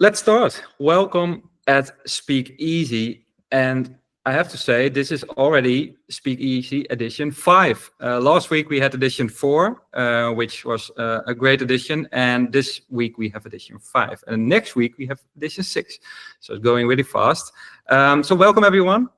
Let's start. Welcome at Speakeasy. And I have to say, this is already Speakeasy edition 5. Last week we had edition 4, which was a great edition. And this week we have edition 5. And next week we have edition 6. So it's going really fast. So welcome everyone.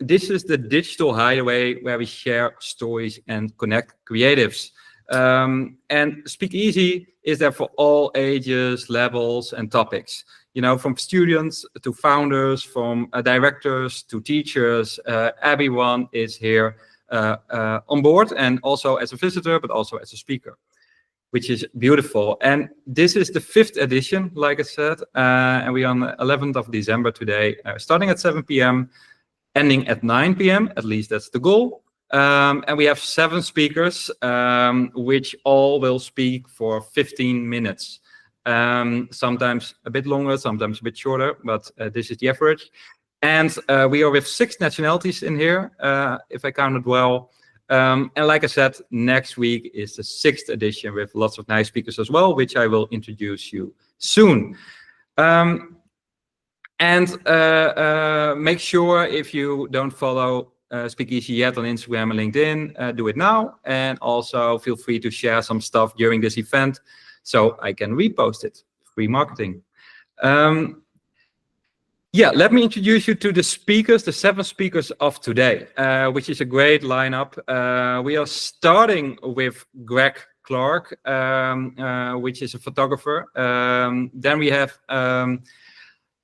This is the digital hideaway where we share stories and connect creatives. And Speakeasy is there for all ages, levels, and topics. You know, from students to founders, from directors to teachers, everyone is here on board, and also as a visitor, but also as a speaker, which is beautiful. And this is the 5th edition, like I said, and we're on the 11th of December today, starting at 7 p.m., ending at 9 p.m., at least that's the goal. And we have 7 speakers, which all will speak for 15 minutes. Sometimes a bit longer, sometimes a bit shorter, but this is the average. And we are with 6 nationalities in here, if I counted well. And like I said, next week is the 6th edition with lots of nice speakers as well, which I will introduce you soon. Make sure if you don't follow Speakeasy yet on Instagram and LinkedIn, do it now. And also feel free to share some stuff during this event so I can repost it. Free marketing. Yeah, let me introduce you to the speakers, the 7 speakers of today, which is a great lineup. We are starting with Greg Clark, which is a photographer. Then we have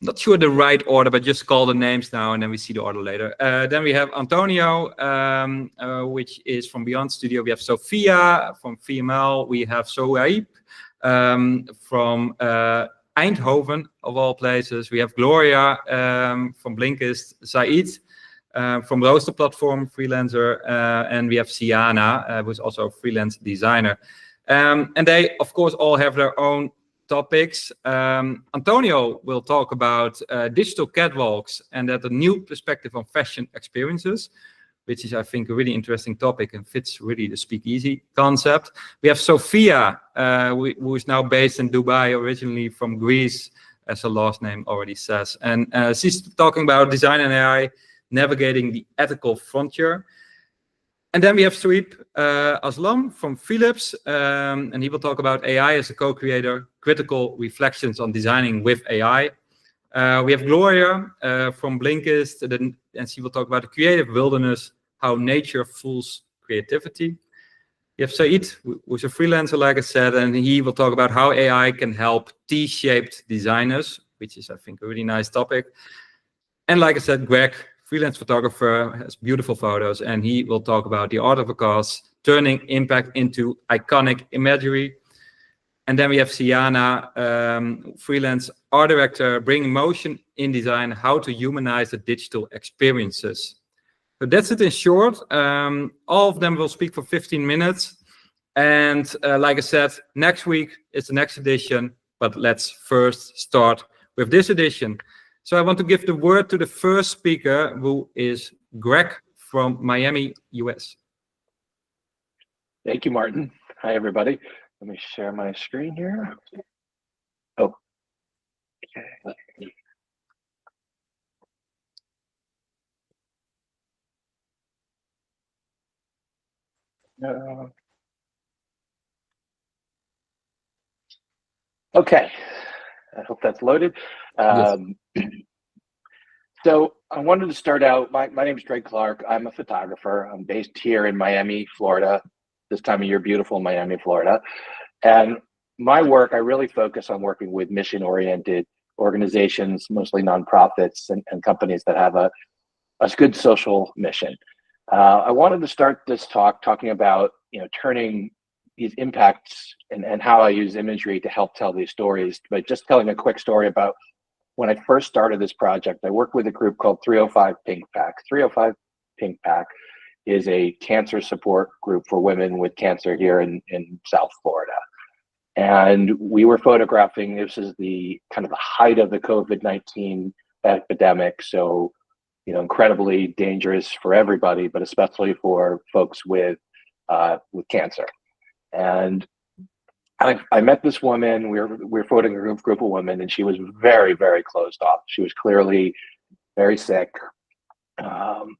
not sure the right order, but just call the names now and then we see the order later. Then we have Antonio, which is from Beyond Studio. We have Sophia from VML. We have Sohaib from Eindhoven, of all places. We have Gloria from Blinkist, Said from Rooster Platform, freelancer. And we have Siana, who's also a freelance designer. And they, of course, all have their own topics. Antonio will talk about digital catwalks and that a new perspective on fashion experiences, which is, I think, a really interesting topic and fits really the Speakeasy concept. We have Sophia, who is now based in Dubai, originally from Greece, as her last name already says. And she's talking about design and AI, navigating the ethical frontier. And then we have Suip Aslam from Philips, and he will talk about AI as a co-creator, critical reflections on designing with AI. We have Gloria from Blinkist, and she will talk about the creative wilderness, how nature fuels creativity. We have Said, who's a freelancer, like I said, and he will talk about how AI can help T-shaped designers, which is, I think, a really nice topic. And like I said, Greg, freelance photographer, has beautiful photos, and he will talk about the art of a cause, turning impact into iconic imagery. And then we have Siana, freelance art director, bringing motion in design, how to humanize the digital experiences. So that's it in short. All of them will speak for 15 minutes. And like I said, next week is the next edition, but let's first start with this edition. So I want to give the word to the first speaker, who is Greg from Miami, US. Thank you, Martin. Hi, everybody. Let me share my screen here. Oh, okay. Okay, I hope that's loaded. Yes. So I wanted to start out, my name is Greg Clark. I'm a photographer. I'm based here in Miami, Florida. This time of year, beautiful Miami, Florida. And my work, I really focus on working with mission-oriented organizations, mostly nonprofits and companies that have a good social mission. I wanted to start this talk talking about, turning these impacts and how I use imagery to help tell these stories, but just telling a quick story about when I first started this project. I worked with a group called 305 Pink Pack. 305 Pink Pack is a cancer support group for women with cancer here in South Florida. And we were photographing, this is the kind of the height of the COVID-19 epidemic. So, incredibly dangerous for everybody, but especially for folks with cancer. And I met this woman. We were photoing a group of women, and she was very, very closed off. She was clearly very sick, um,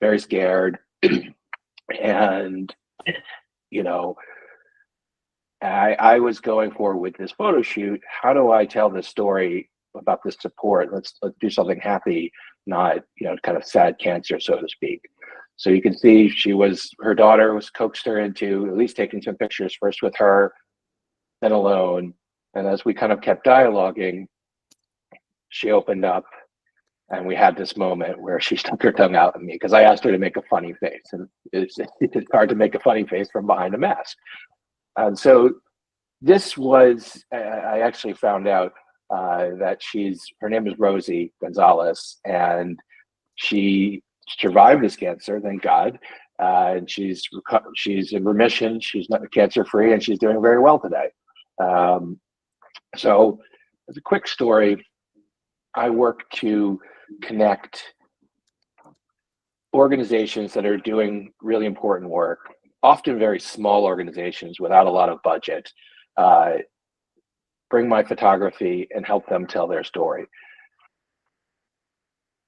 very scared, and you know, I was going forward with this photo shoot. How do I tell this story about this support? Let's do something happy, not kind of sad cancer, so to speak. So you can see her daughter was coaxed her into at least taking some pictures first with her, then alone. And as we kind of kept dialoguing, she opened up and we had this moment where she stuck her tongue out at me because I asked her to make a funny face. And it's hard to make a funny face from behind a mask. And so this was, I actually found out that her name is Rosie Gonzalez, and she survived this cancer, thank God. And she's in remission. She's not cancer free, and she's doing very well today. So, as a quick story, I work to connect organizations that are doing really important work, often very small organizations without a lot of budget, bring my photography and help them tell their story.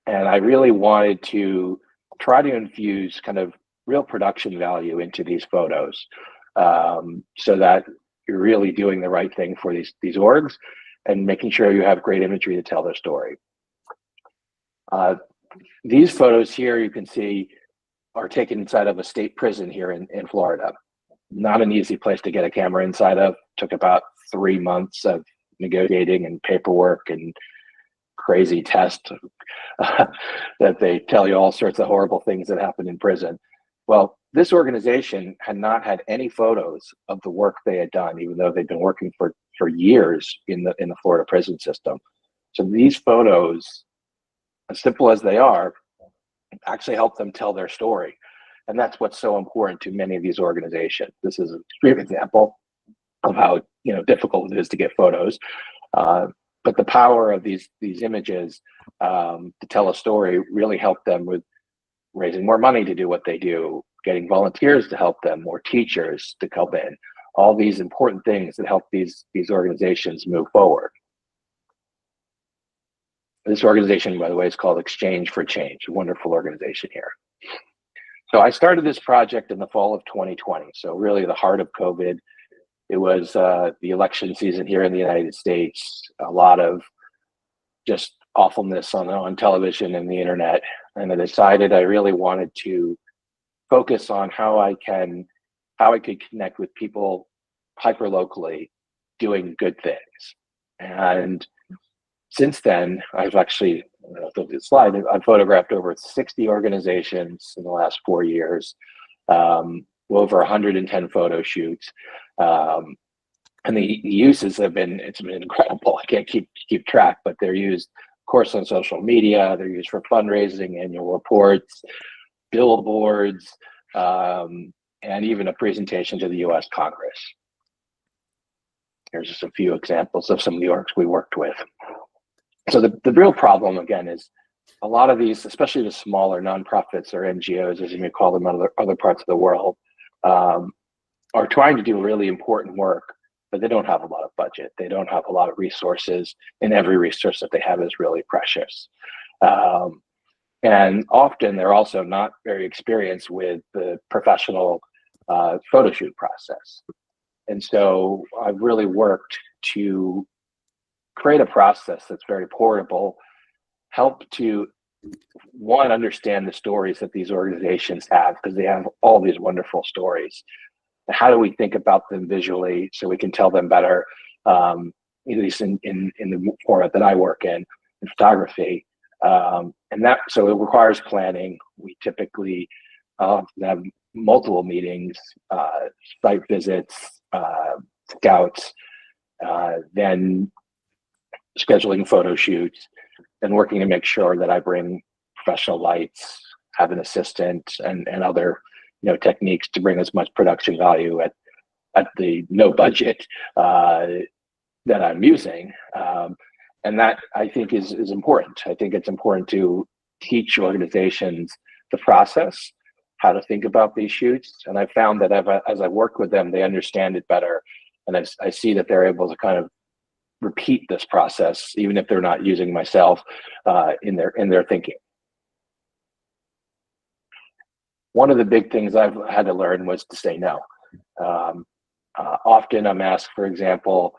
And I really wanted to try to infuse kind of real production value into these photos, so that you're really doing the right thing for these orgs and making sure you have great imagery to tell their story. These photos here, you can see, are taken inside of a state prison here in Florida. Not an easy place to get a camera inside of. Took about 3 months of negotiating and paperwork and crazy tests that they tell you all sorts of horrible things that happen in prison. Well, this organization had not had any photos of the work they had done, even though they've been working for years in the Florida prison system. So these photos, as simple as they are, actually help them tell their story. And that's what's so important to many of these organizations. This is an extreme example of how difficult it is to get photos. But the power of these images to tell a story really help them with raising more money to do what they do, getting volunteers to help them, more teachers to come in, all these important things that help these organizations move forward. This organization, by the way, is called Exchange for Change, a wonderful organization here. So I started this project in the fall of 2020, so really the heart of COVID. It was the election season here in the United States, a lot of just awfulness on television and the internet. And I decided I really wanted to focus on how I could connect with people hyper locally doing good things. And since then, I've actually, I've photographed over 60 organizations in the last 4 years, over 110 photo shoots. And the uses it's been incredible. I can't keep track, but they're used, of course, on social media. They're used for fundraising, annual reports, billboards, and even a presentation to the US Congress. Here's just a few examples of some of the orgs we worked with. So the real problem, again, is a lot of these, especially the smaller nonprofits or NGOs, as you may call them in other parts of the world, are trying to do really important work, but they don't have a lot of budget. They don't have a lot of resources, and every resource that they have is really precious. And often they're also not very experienced with the professional photo shoot process. And so I've really worked to create a process that's very portable, help to, one, understand the stories that these organizations have, because they have all these wonderful stories. How do we think about them visually so we can tell them better, at least in the format that I work in photography. And that, so it requires planning. We typically have multiple meetings, site visits, scouts, then scheduling photo shoots, and working to make sure that I bring professional lights, have an assistant, and other techniques to bring as much production value at the no budget that I'm using. And that, I think, is important. I think it's important to teach organizations the process, how to think about these shoots. And I found that as I work with them, they understand it better. And I see that they're able to kind of repeat this process, even if they're not using myself in their thinking. One of the big things I've had to learn was to say no. Often I'm asked, for example,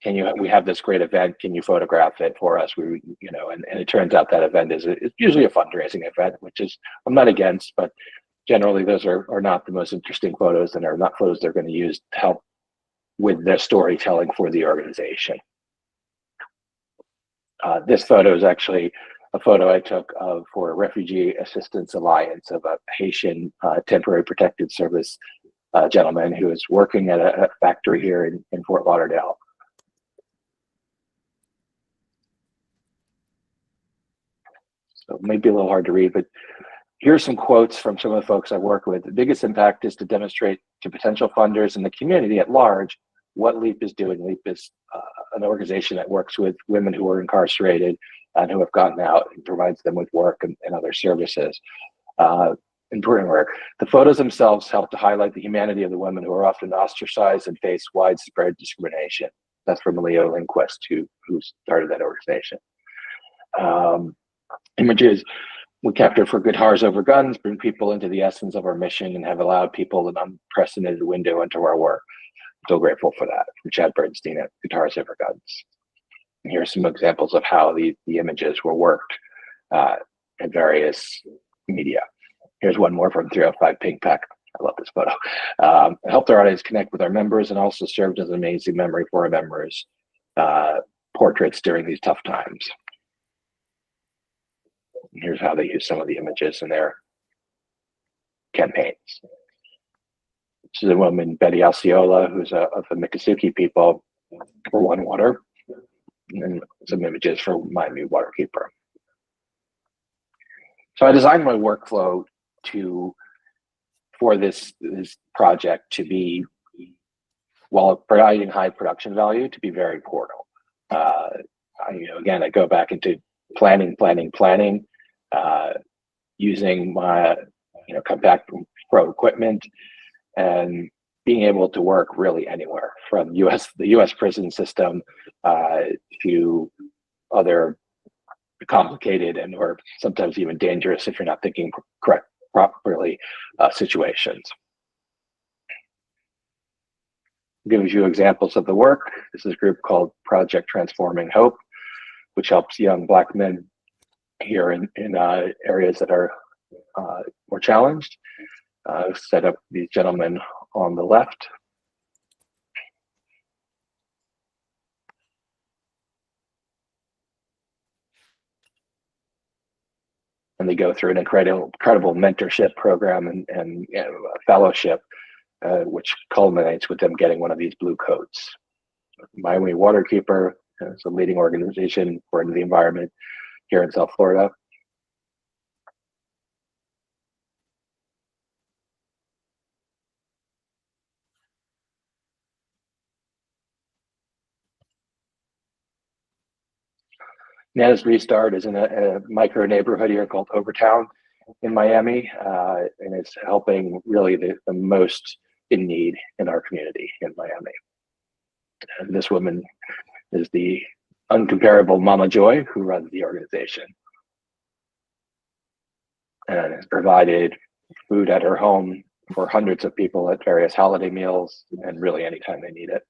we have this great event, can you photograph it for us? And it turns out that event it's usually a fundraising event, which is, I'm not against, but generally those are not the most interesting photos, and are not photos they're going to use to help with their storytelling for the organization. This photo is actually a photo I took for a Refugee Assistance Alliance of a Haitian temporary protected service gentleman who is working at a factory here in Fort Lauderdale. So it may be a little hard to read, but here's some quotes from some of the folks I work with. The biggest impact is to demonstrate to potential funders and the community at large what LEAP is doing. LEAP is an organization that works with women who are incarcerated and who have gotten out, and provides them with work and other services. Important work. The photos themselves help to highlight the humanity of the women who are often ostracized and face widespread discrimination. That's from Leo Lindquist, who started that organization. Images we captured for Good Hearts Over Guns bring people into the essence of our mission and have allowed people an unprecedented window into our work. I'm so grateful for that, from Chad Bernstein at Good Hearts Over Guns. And here are some examples of how the images were worked in various media. Here's one more from 305 Pink Pack. I love this photo. It helped our audience connect with our members and also served as an amazing memory for our members' portraits during these tough times. And here's how they use some of the images in their campaigns. This is a woman, Betty Alciola, who's of the Miccosukee people, for One Water, and some images for Miami Waterkeeper. So I designed my workflow for this project to be, while providing high production value, to be very portable. Again, I go back into planning, using my Compact Pro equipment, and being able to work really anywhere from the U.S. prison system to other complicated and or sometimes even dangerous, if you're not thinking properly, situations. I'll give you examples of the work. This is a group called Project Transforming Hope, which helps young Black men here in areas that are more challenged. Set up these gentlemen on the left. And they go through an incredible mentorship program and fellowship, which culminates with them getting one of these blue coats. Miami Waterkeeper is a leading organization for the environment here in South Florida. Nana's Restart is in a micro neighborhood here called Overtown in Miami, and it's helping really the most in need in our community in Miami. And this woman is the uncomparable Mama Joy, who runs the organization, and has provided food at her home for hundreds of people at various holiday meals and really anytime they need it.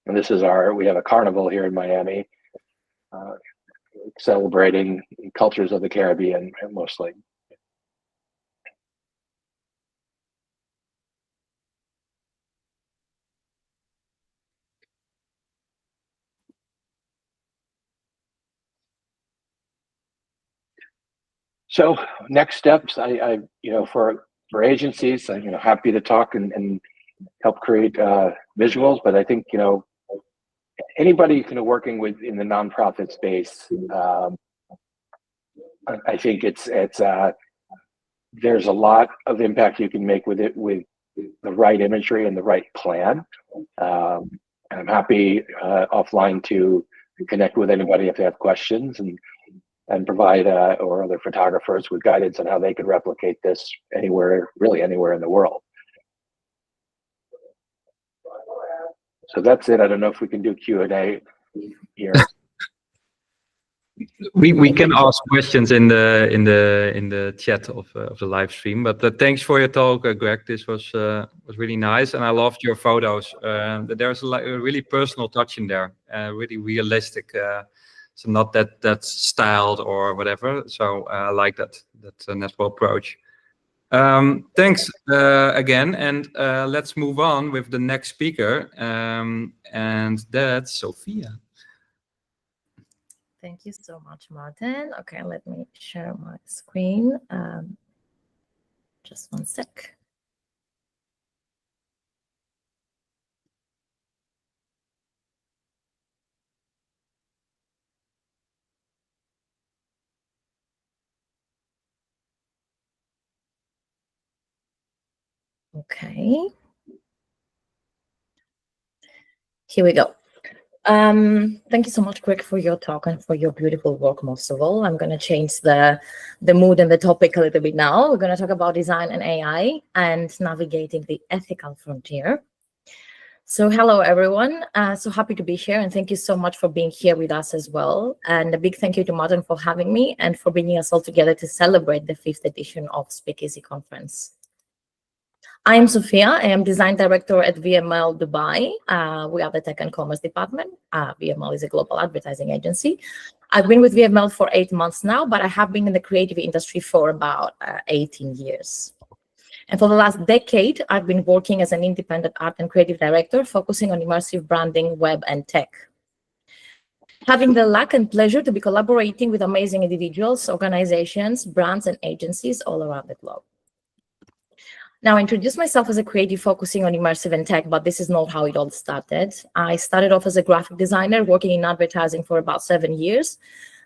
And this is we have a carnival here in Miami, celebrating cultures of the Caribbean mostly. So next steps, for agencies, I'm happy to talk and help create visuals, but I think anybody working in the nonprofit space, I think it's there's a lot of impact you can make with it with the right imagery and the right plan. And I'm happy offline to connect with anybody if they have questions. And and provide or other photographers with guidance on how they could replicate this anywhere, really anywhere in the world. So that's it. I don't know if we can do Q&A here. We can ask questions in the chat of the live stream. But thanks for your talk, Greg. This was really nice, and I loved your photos. There's a really personal touch in there, really realistic. So not that's styled or whatever. So I like that natural approach. Thanks again, and let's move on with the next speaker, and that's Sophia. Thank you so much, Martin. Okay, let me share my screen. Just one sec. Okay. Here we go. Thank you so much, Greg, for your talk and for your beautiful work. Most of all, I'm going to change the mood and the topic a little bit now. We're going to talk about design and AI and navigating the ethical frontier. So hello, everyone. So happy to be here, and thank you so much for being here with us as well. And a big thank you to Martin for having me and for bringing us all together to celebrate the 5th edition of Speakeasy conference. I am Sophia. I am design director at VML Dubai. We are the tech and commerce department. VML is a global advertising agency. I've been with VML for 8 months now, but I have been in the creative industry for about 18 years. And for the last decade, I've been working as an independent art and creative director, focusing on immersive branding, web, and tech. Having the luck and pleasure to be collaborating with amazing individuals, organizations, brands, and agencies all around the globe. Now, I introduced myself as a creative focusing on immersive and tech, but this is not how it all started. I started off as a graphic designer working in advertising for about 7 years,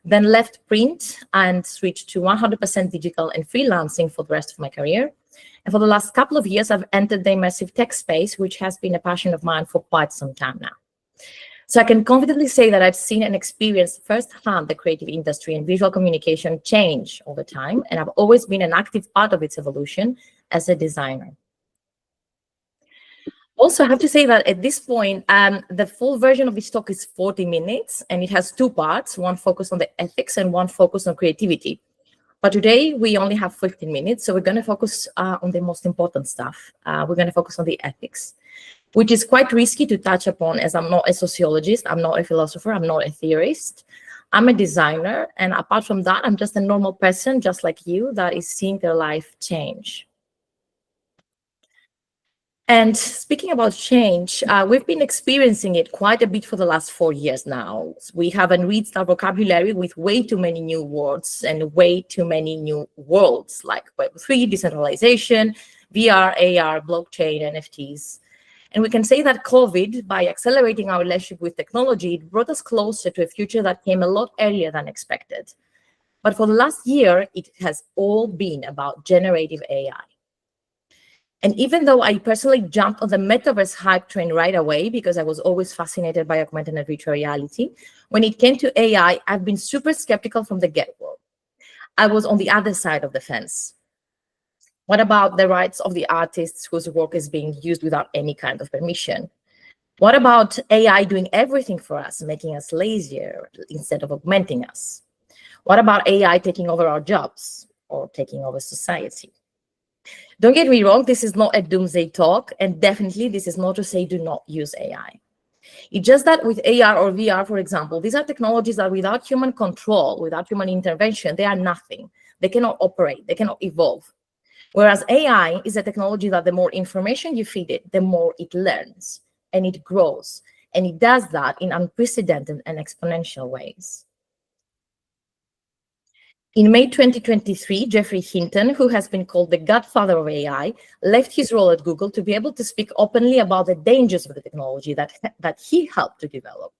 then left print and switched to 100% digital and freelancing for the rest of my career. And for the last couple of years, I've entered the immersive tech space, which has been a passion of mine for quite some time now. So I can confidently say that I've seen and experienced firsthand the creative industry and visual communication change over time, and I've always been an active part of its evolution as a designer. Also, I have to say that at this point, the full version of this talk is 40 minutes, and it has 2 parts, one focused on the ethics and one focused on creativity. But today, we only have 15 minutes, so we're going to focus on the most important stuff. We're going to focus on the ethics, which is quite risky to touch upon, as I'm not a sociologist, I'm not a philosopher, I'm not a theorist. I'm a designer, and apart from that, I'm just a normal person, just like you, that is seeing their life change. And speaking about change, we've been experiencing it quite a bit for the last 4 years now. We have enriched our vocabulary with way too many new words and way too many new worlds like Web3, decentralization, VR, AR, blockchain, NFTs. And we can say that COVID, by accelerating our relationship with technology, it brought us closer to a future that came a lot earlier than expected. But for the last year, it has all been about generative AI. And even though I personally jumped on the metaverse hype train right away because I was always fascinated by augmented and virtual reality, when it came to AI, I've been super skeptical from the get-go. I was on the other side of the fence. What about the rights of the artists whose work is being used without any kind of permission? What about AI doing everything for us, making us lazier instead of augmenting us? What about AI taking over our jobs or taking over society? Don't get me wrong, this is not a doomsday talk, and definitely this is not to say do not use AI. It's just that with AR or VR, for example, these are technologies that without human control, without human intervention, they are nothing. They cannot operate, they cannot evolve. Whereas AI is a technology that the more information you feed it, the more it learns and it grows. And it does that in unprecedented and exponential ways. In May 2023, Geoffrey Hinton, who has been called the godfather of AI, left his role at Google to be able to speak openly about the dangers of the technology that he helped to develop.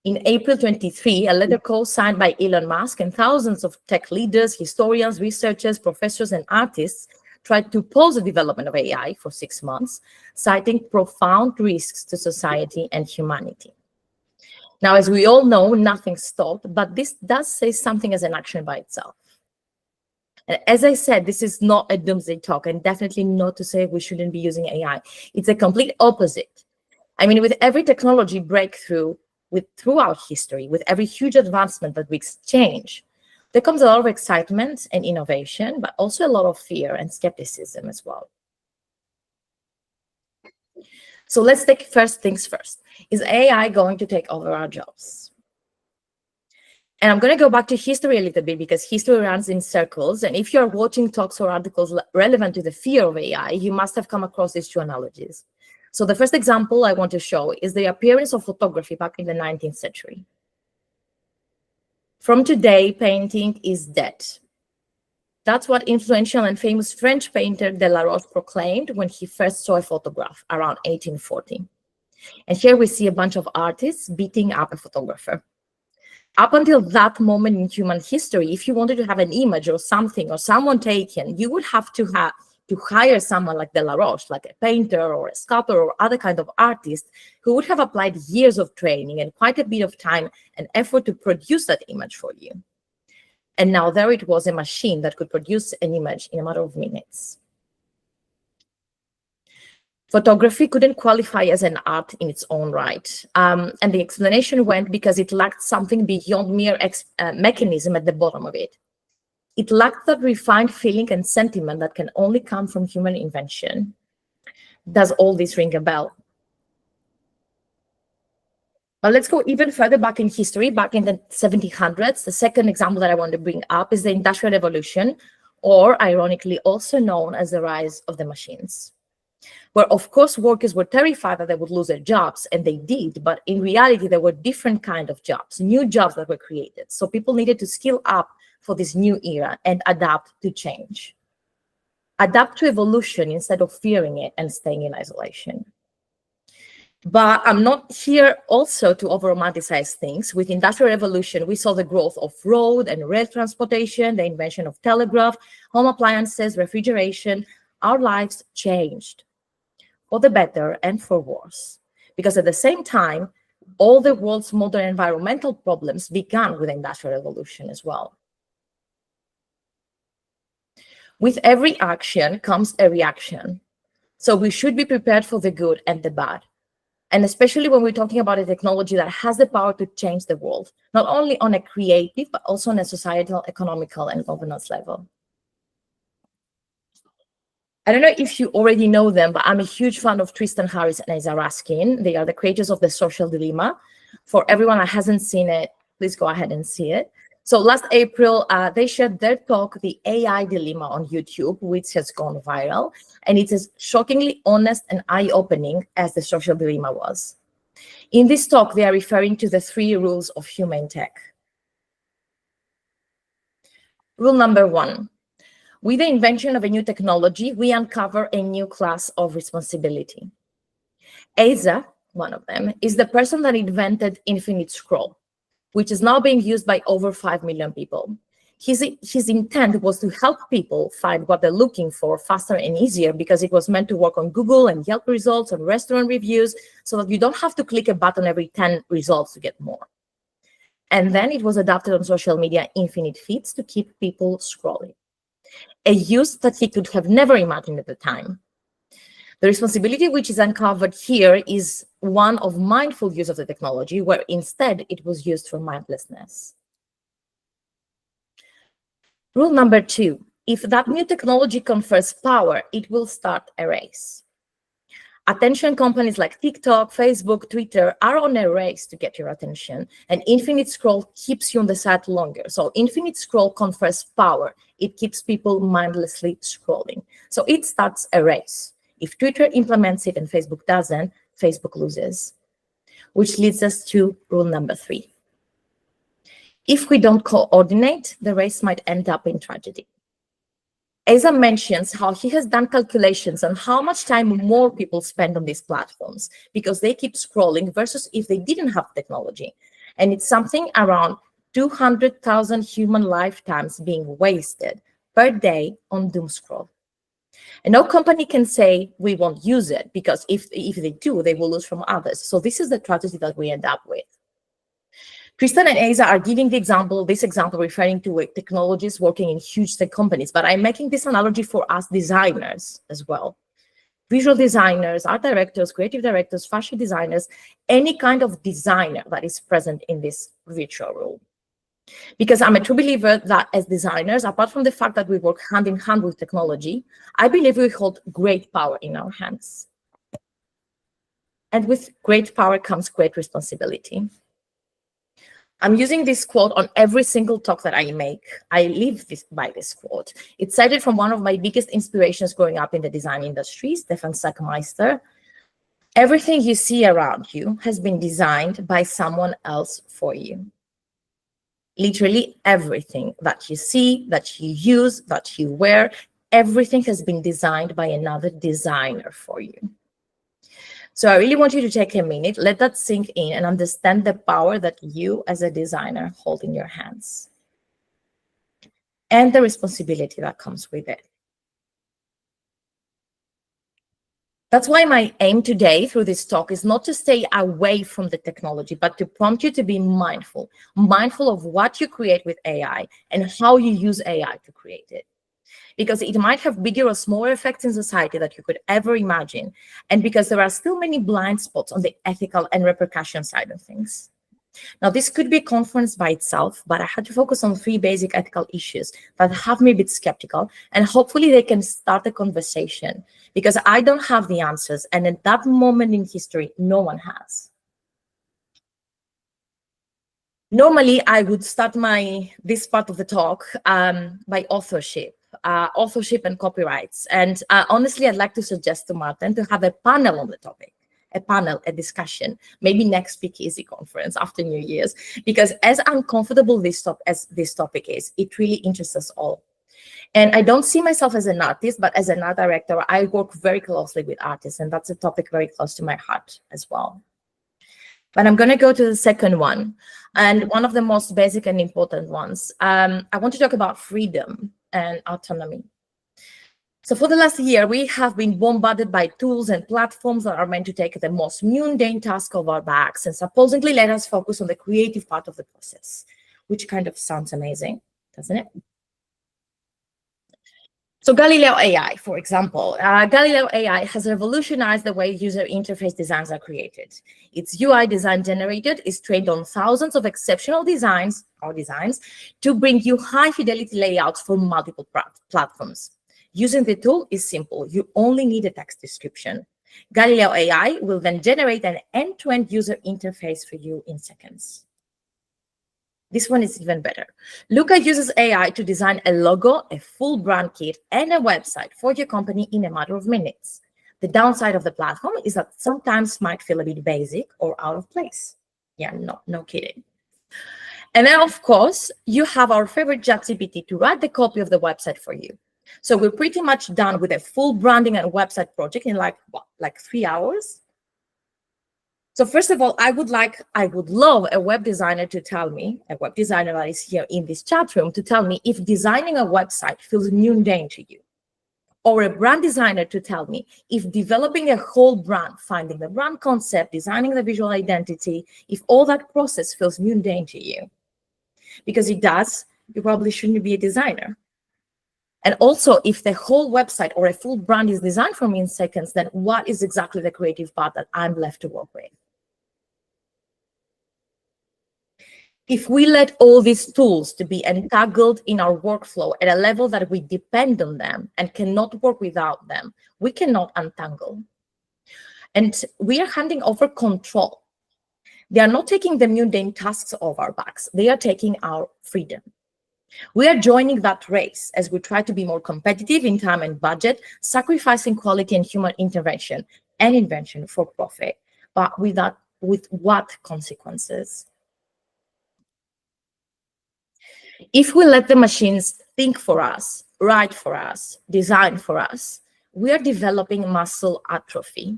In April 23, a letter co-signed by Elon Musk and thousands of tech leaders, historians, researchers, professors, and artists tried to pause the development of AI for 6 months, citing profound risks to society and humanity. Now, as we all know, nothing stopped, but this does say something as an action by itself. And as I said, this is not a doomsday talk, and definitely not to say we shouldn't be using AI. It's a complete opposite. I mean, with every technology breakthrough throughout history, with every huge advancement that we exchange, there comes a lot of excitement and innovation, but also a lot of fear and skepticism as well. So let's take first things first. Is AI going to take over our jobs? And I'm going to go back to history a little bit because history runs in circles. And if you're watching talks or articles relevant to the fear of AI, you must have come across these two analogies. So the first example I want to show is the appearance of photography back in the 19th century. From today, painting is dead. That's what influential and famous French painter Delaroche proclaimed when he first saw a photograph around 1840. And here we see a bunch of artists beating up a photographer. Up until that moment in human history, if you wanted to have an image or something or someone taken, you would have to hire someone like Delaroche, like a painter or a sculptor or other kind of artist who would have applied years of training and quite a bit of time and effort to produce that image for you. And now there it was, a machine that could produce an image in a matter of minutes. Photography couldn't qualify as an art in its own right. And the explanation went because it lacked something beyond mere mechanism at the bottom of it. It lacked that refined feeling and sentiment that can only come from human invention. Does all this ring a bell? But let's go even further back in history, back in the 1700s. The second example that I want to bring up is the Industrial Revolution, or ironically also known as the rise of the machines, where of course workers were terrified that they would lose their jobs, and they did, but in reality there were different kinds of jobs, new jobs that were created. So people needed to skill up for this new era and adapt to change. Adapt to evolution instead of fearing it and staying in isolation. But I'm not here also to over-romanticize things. With Industrial Revolution, we saw the growth of road and rail transportation, the invention of telegraph, home appliances, refrigeration. Our lives changed for the better and for worse. Because at the same time, all the world's modern environmental problems began with the Industrial Revolution as well. With every action comes a reaction. So we should be prepared for the good and the bad. And especially when we're talking about a technology that has the power to change the world, not only on a creative, but also on a societal, economical, and governance level. I don't know if you already know them, but I'm a huge fan of Tristan Harris and Asa Raskin. They are the creators of The Social Dilemma. For everyone that hasn't seen it, please go ahead and see it. So last April, they shared their talk, The AI Dilemma, on YouTube, which has gone viral. And it's as shockingly honest and eye-opening as The Social Dilemma was. In this talk, they are referring to the 3 rules of human tech. Rule number 1. With the invention of a new technology, we uncover a new class of responsibility. Asa, one of them, is the person that invented infinite scroll, which is now being used by over 5 million people. His intent was to help people find what they're looking for faster and easier, because it was meant to work on Google and Yelp results and restaurant reviews, so that you don't have to click a button every 10 results to get more. And then it was adapted on social media infinite feeds to keep people scrolling. A use that he could have never imagined at the time. The responsibility which is uncovered here is one of mindful use of the technology, where instead it was used for mindlessness. Rule number 2, if that new technology confers power, it will start a race. Attention companies like TikTok, Facebook, Twitter are on a race to get your attention, and infinite scroll keeps you on the site longer. So infinite scroll confers power. It keeps people mindlessly scrolling. So it starts a race. If Twitter implements it and Facebook doesn't, Facebook loses. Which leads us to rule number 3. If we don't coordinate, the race might end up in tragedy. Asa mentions how he has done calculations on how much time more people spend on these platforms because they keep scrolling versus if they didn't have technology. And it's something around 200,000 human lifetimes being wasted per day on doom scroll. And no company can say we won't use it, because if they do, they will lose from others. So this is the tragedy that we end up with. Tristan and Asa are giving this example referring to technologists working in huge tech companies, but I'm making this analogy for us designers as well. Visual designers, art directors, creative directors, fashion designers, any kind of designer that is present in this virtual room. Because I'm a true believer that as designers, apart from the fact that we work hand in hand with technology, I believe we hold great power in our hands. And with great power comes great responsibility. I'm using this quote on every single talk that I make. I live by this quote. It's cited from one of my biggest inspirations growing up in the design industry, Stefan Sackmeister. Everything you see around you has been designed by someone else for you. Literally everything that you see, that you use, that you wear, everything has been designed by another designer for you. So I really want you to take a minute, let that sink in, and understand the power that you as a designer hold in your hands and the responsibility that comes with it. That's why my aim today through this talk is not to stay away from the technology, but to prompt you to be mindful of what you create with AI and how you use AI to create it. Because it might have bigger or smaller effects in society that you could ever imagine, and because there are still many blind spots on the ethical and repercussion side of things. Now, this could be a conference by itself, but I had to focus on 3 basic ethical issues that have me a bit skeptical, and hopefully they can start a conversation, because I don't have the answers, and at that moment in history, no one has. Normally, I would start this part of the talk by authorship and copyrights. And honestly, I'd like to suggest to Martin to have a panel on the topic, a discussion, maybe next Speakeasy conference after New Year's, because as uncomfortable as this topic is, it really interests us all. And I don't see myself as an artist, but as an art director, I work very closely with artists, and that's a topic very close to my heart as well. But I'm going to go to the second one, and one of the most basic and important ones. I want to talk about freedom and autonomy. So for the last year, we have been bombarded by tools and platforms that are meant to take the most mundane task of our backs and supposedly let us focus on the creative part of the process, which kind of sounds amazing, doesn't it? So Galileo AI, for example, Galileo AI has revolutionized the way user interface designs are created. Its UI design generated is trained on thousands of exceptional designs, to bring you high fidelity layouts for multiple platforms. Using the tool is simple. You only need a text description. Galileo AI will then generate an end-to-end user interface for you in seconds. This one is even better. Luca uses AI to design a logo, a full brand kit, and a website for your company in a matter of minutes. The downside of the platform is that sometimes might feel a bit basic or out of place. Yeah, no kidding. And then, of course, you have our favorite ChatGPT to write the copy of the website for you. So we're pretty much done with a full branding and website project in like 3 hours. So first of all, I would love a web designer to tell me, a web designer that is here in this chat room, to tell me if designing a website feels mundane to you. Or a brand designer to tell me if developing a whole brand, finding the brand concept, designing the visual identity, if all that process feels mundane to you. Because it does, you probably shouldn't be a designer. And also, if the whole website or a full brand is designed for me in seconds, then what is exactly the creative part that I'm left to work with? If we let all these tools to be entangled in our workflow at a level that we depend on them and cannot work without them, we cannot untangle. And we are handing over control. They are not taking the mundane tasks off our backs. They are taking our freedom. We are joining that race as we try to be more competitive in time and budget, sacrificing quality and human intervention and invention for profit. But with what consequences? If we let the machines think for us, write for us, design for us, we are developing muscle atrophy.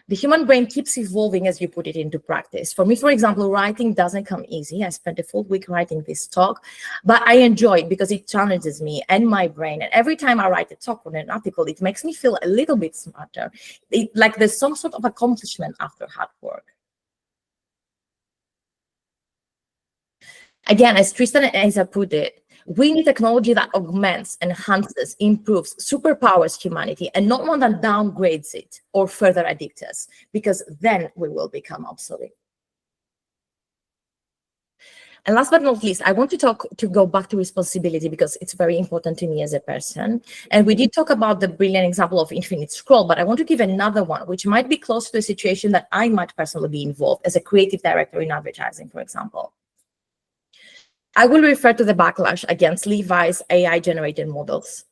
The human brain keeps evolving as you put it into practice. For me, for example, writing doesn't come easy. I spent a full week writing this talk, but I enjoy it because it challenges me and my brain. And every time I write a talk or an article, it makes me feel a little bit smarter. Like there's some sort of accomplishment after hard work. Again, as Tristan and Asa put it, we need technology that augments, enhances, improves, superpowers humanity, and not one that downgrades it or further addicts us, because then we will become obsolete. And last but not least, I want to go back to responsibility, because it's very important to me as a person. And we did talk about the brilliant example of infinite scroll, but I want to give another one, which might be close to a situation that I might personally be involved as a creative director in advertising, for example. I will refer to the backlash against Levi's AI-generated models.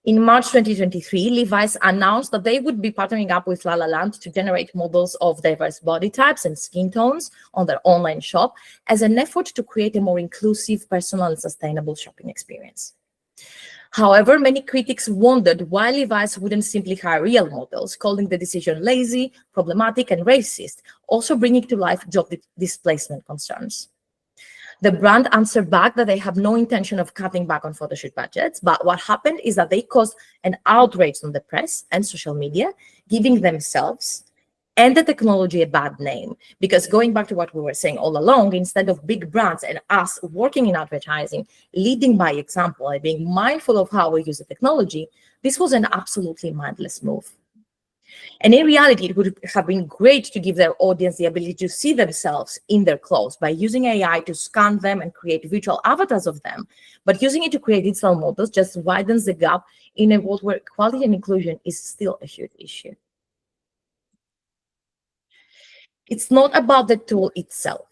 In March 2023, Levi's announced that they would be partnering up with La La Land to generate models of diverse body types and skin tones on their online shop as an effort to create a more inclusive, personal, and sustainable shopping experience. However, many critics wondered why Levi's wouldn't simply hire real models, calling the decision lazy, problematic, and racist, also bringing to life job displacement concerns. The brand answered back that they have no intention of cutting back on photo shoot budgets, but what happened is that they caused an outrage on the press and social media, giving themselves and the technology a bad name. Because going back to what we were saying all along, instead of big brands and us working in advertising, leading by example and being mindful of how we use the technology, this was an absolutely mindless move. And in reality, it would have been great to give their audience the ability to see themselves in their clothes by using AI to scan them and create virtual avatars of them. But using it to create digital models just widens the gap in a world where equality and inclusion is still a huge issue. It's not about the tool itself.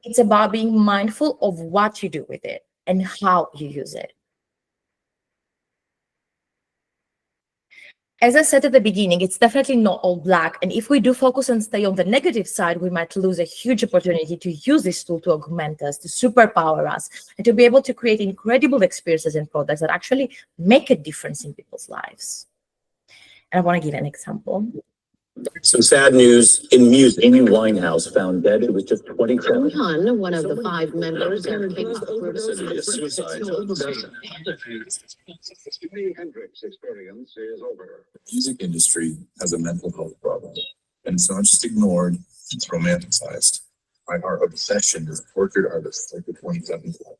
It's about being mindful of what you do with it and how you use it. As I said at the beginning, it's definitely not all black. And if we do focus and stay on the negative side, we might lose a huge opportunity to use this tool to augment us, to superpower us, and to be able to create incredible experiences and products that actually make a difference in people's lives. And I want to give an example. Some sad news in music. Amy Winehouse found dead. It was just 27. Hun, one of the 5 members of K-pop group Jimi Hendrix experience is over. The music industry has a mental health problem, and it's not just ignored, it's romanticized by our obsession with tortured artists like the 27 Club,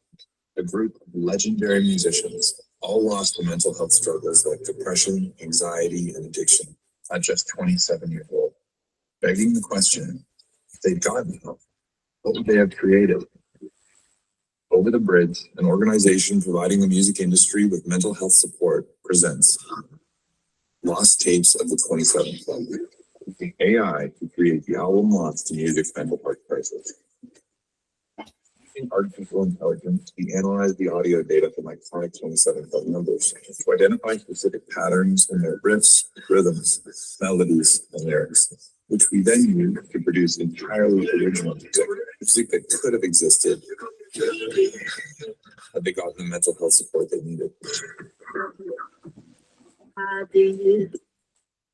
a group of legendary musicians, all lost to mental health struggles like depression, anxiety, and addiction at just 27 years old. Begging the question, if they'd gotten help, what would they have created? Over the Bridge, an organization providing the music industry with mental health support, presents Lost Tapes of the 27 Club, using AI to create the album Lost to Music's mental health crisis. Using artificial intelligence, we analyze the audio data from iconic 27 Club members to identify specific patterns in their riffs, rhythms, melodies, and lyrics, which we then use to produce entirely original music that could have existed had they gotten the mental health support they needed.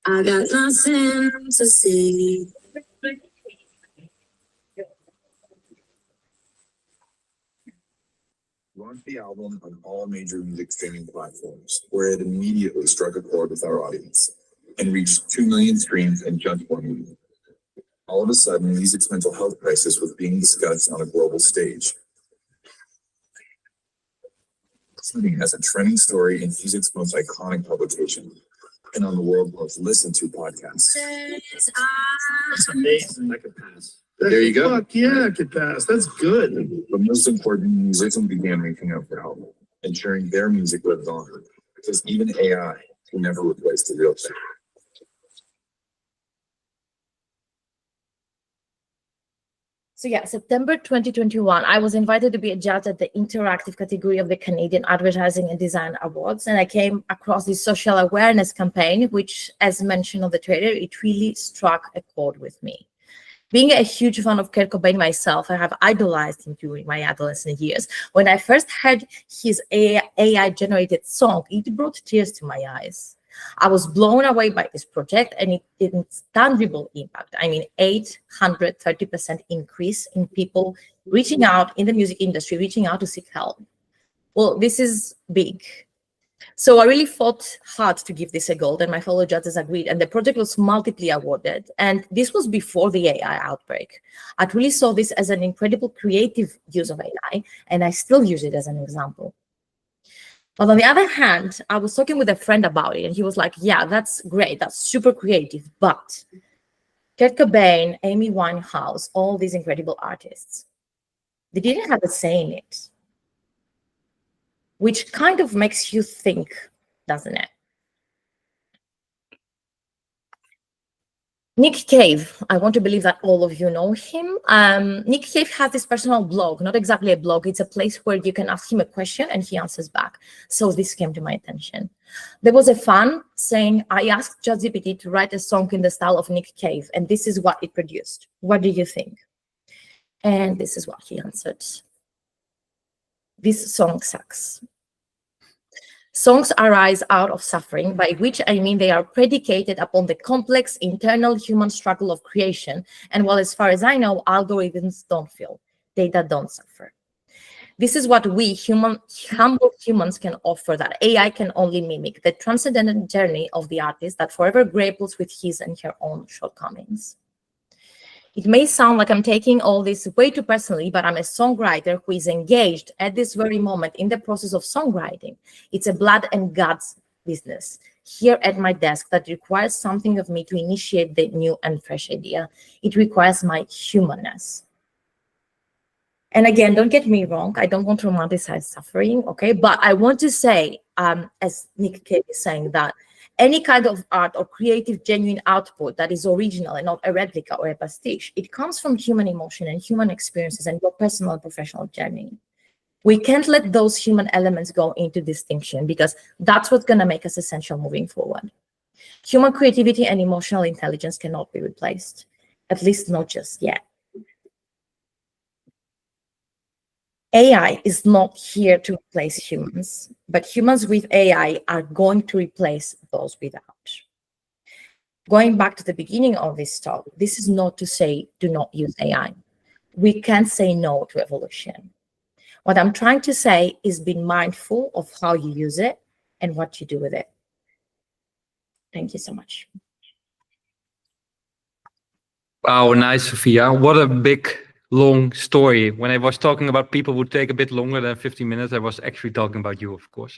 I got nothing to say. Launched the album on all major music streaming platforms, where it immediately struck a chord with our audience and reached 2 million streams in just 1 week. All of a sudden, music's mental health crisis was being discussed on a global stage, including as a trending story in music's most iconic publication and on the world's most listened to podcasts. That's amazing. That could pass. There you go. Fuck yeah, it could pass. That's good. But most important, musicians began reaching out for help, ensuring their music lives on, because even AI can never replace the real thing. So yeah, September 2021, I was invited to be a judge at the interactive category of the Canadian Advertising and Design Awards. And I came across this social awareness campaign, which, as mentioned on the trailer, it really struck a chord with me. Being a huge fan of Kurt Cobain myself, I have idolized him during my adolescent years. When I first heard his AI-generated song, it brought tears to my eyes. I was blown away by this project and its tangible impact. I mean, 830% increase in people reaching out in the music industry, reaching out to seek help. Well, this is big. So I really fought hard to give this a go, and my fellow judges agreed, and the project was multiply awarded. And this was before the AI outbreak. I really saw this as an incredible creative use of AI, and I still use it as an example. But on the other hand, I was talking with a friend about it, and he was like, yeah, that's great, that's super creative, but Kurt Cobain, Amy Winehouse, all these incredible artists, they didn't have a say in it, which kind of makes you think, doesn't it? Nick Cave, I want to believe that all of you know him. Nick Cave has this personal blog, not exactly a blog, it's a place where you can ask him a question and he answers back. So this came to my attention. There was a fan saying, I asked ChatGPT to write a song in the style of Nick Cave, and this is what it produced. What do you think? And this is what he answered. This song sucks. Songs arise out of suffering, by which I mean they are predicated upon the complex internal human struggle of creation. And while, as far as I know, algorithms don't feel, data don't suffer. This is what we humble humans can offer that AI can only mimic, the transcendental journey of the artist that forever grapples with his and her own shortcomings. It may sound like I'm taking all this way too personally, but I'm a songwriter who is engaged at this very moment in the process of songwriting. It's a blood and guts business here at my desk that requires something of me to initiate the new and fresh idea. It requires my humanness. And again, don't get me wrong, I don't want to romanticize suffering, okay? But I want to say, as Nick Cave is saying, that any kind of art or creative, genuine output that is original and not a replica or a pastiche, it comes from human emotion and human experiences and your personal and professional journey. We can't let those human elements go into distinction because that's what's going to make us essential moving forward. Human creativity and emotional intelligence cannot be replaced, at least not just yet. AI is not here to replace humans, but humans with AI are going to replace those without. Going back to the beginning of this talk, this is not to say do not use AI. We can't say no to evolution. What I'm trying to say is be mindful of how you use it and what you do with it. Thank you so much. Wow, nice, Sophia. What a big, long story. When I was talking about people who take a bit longer than 15 minutes, I was actually talking about you, of course.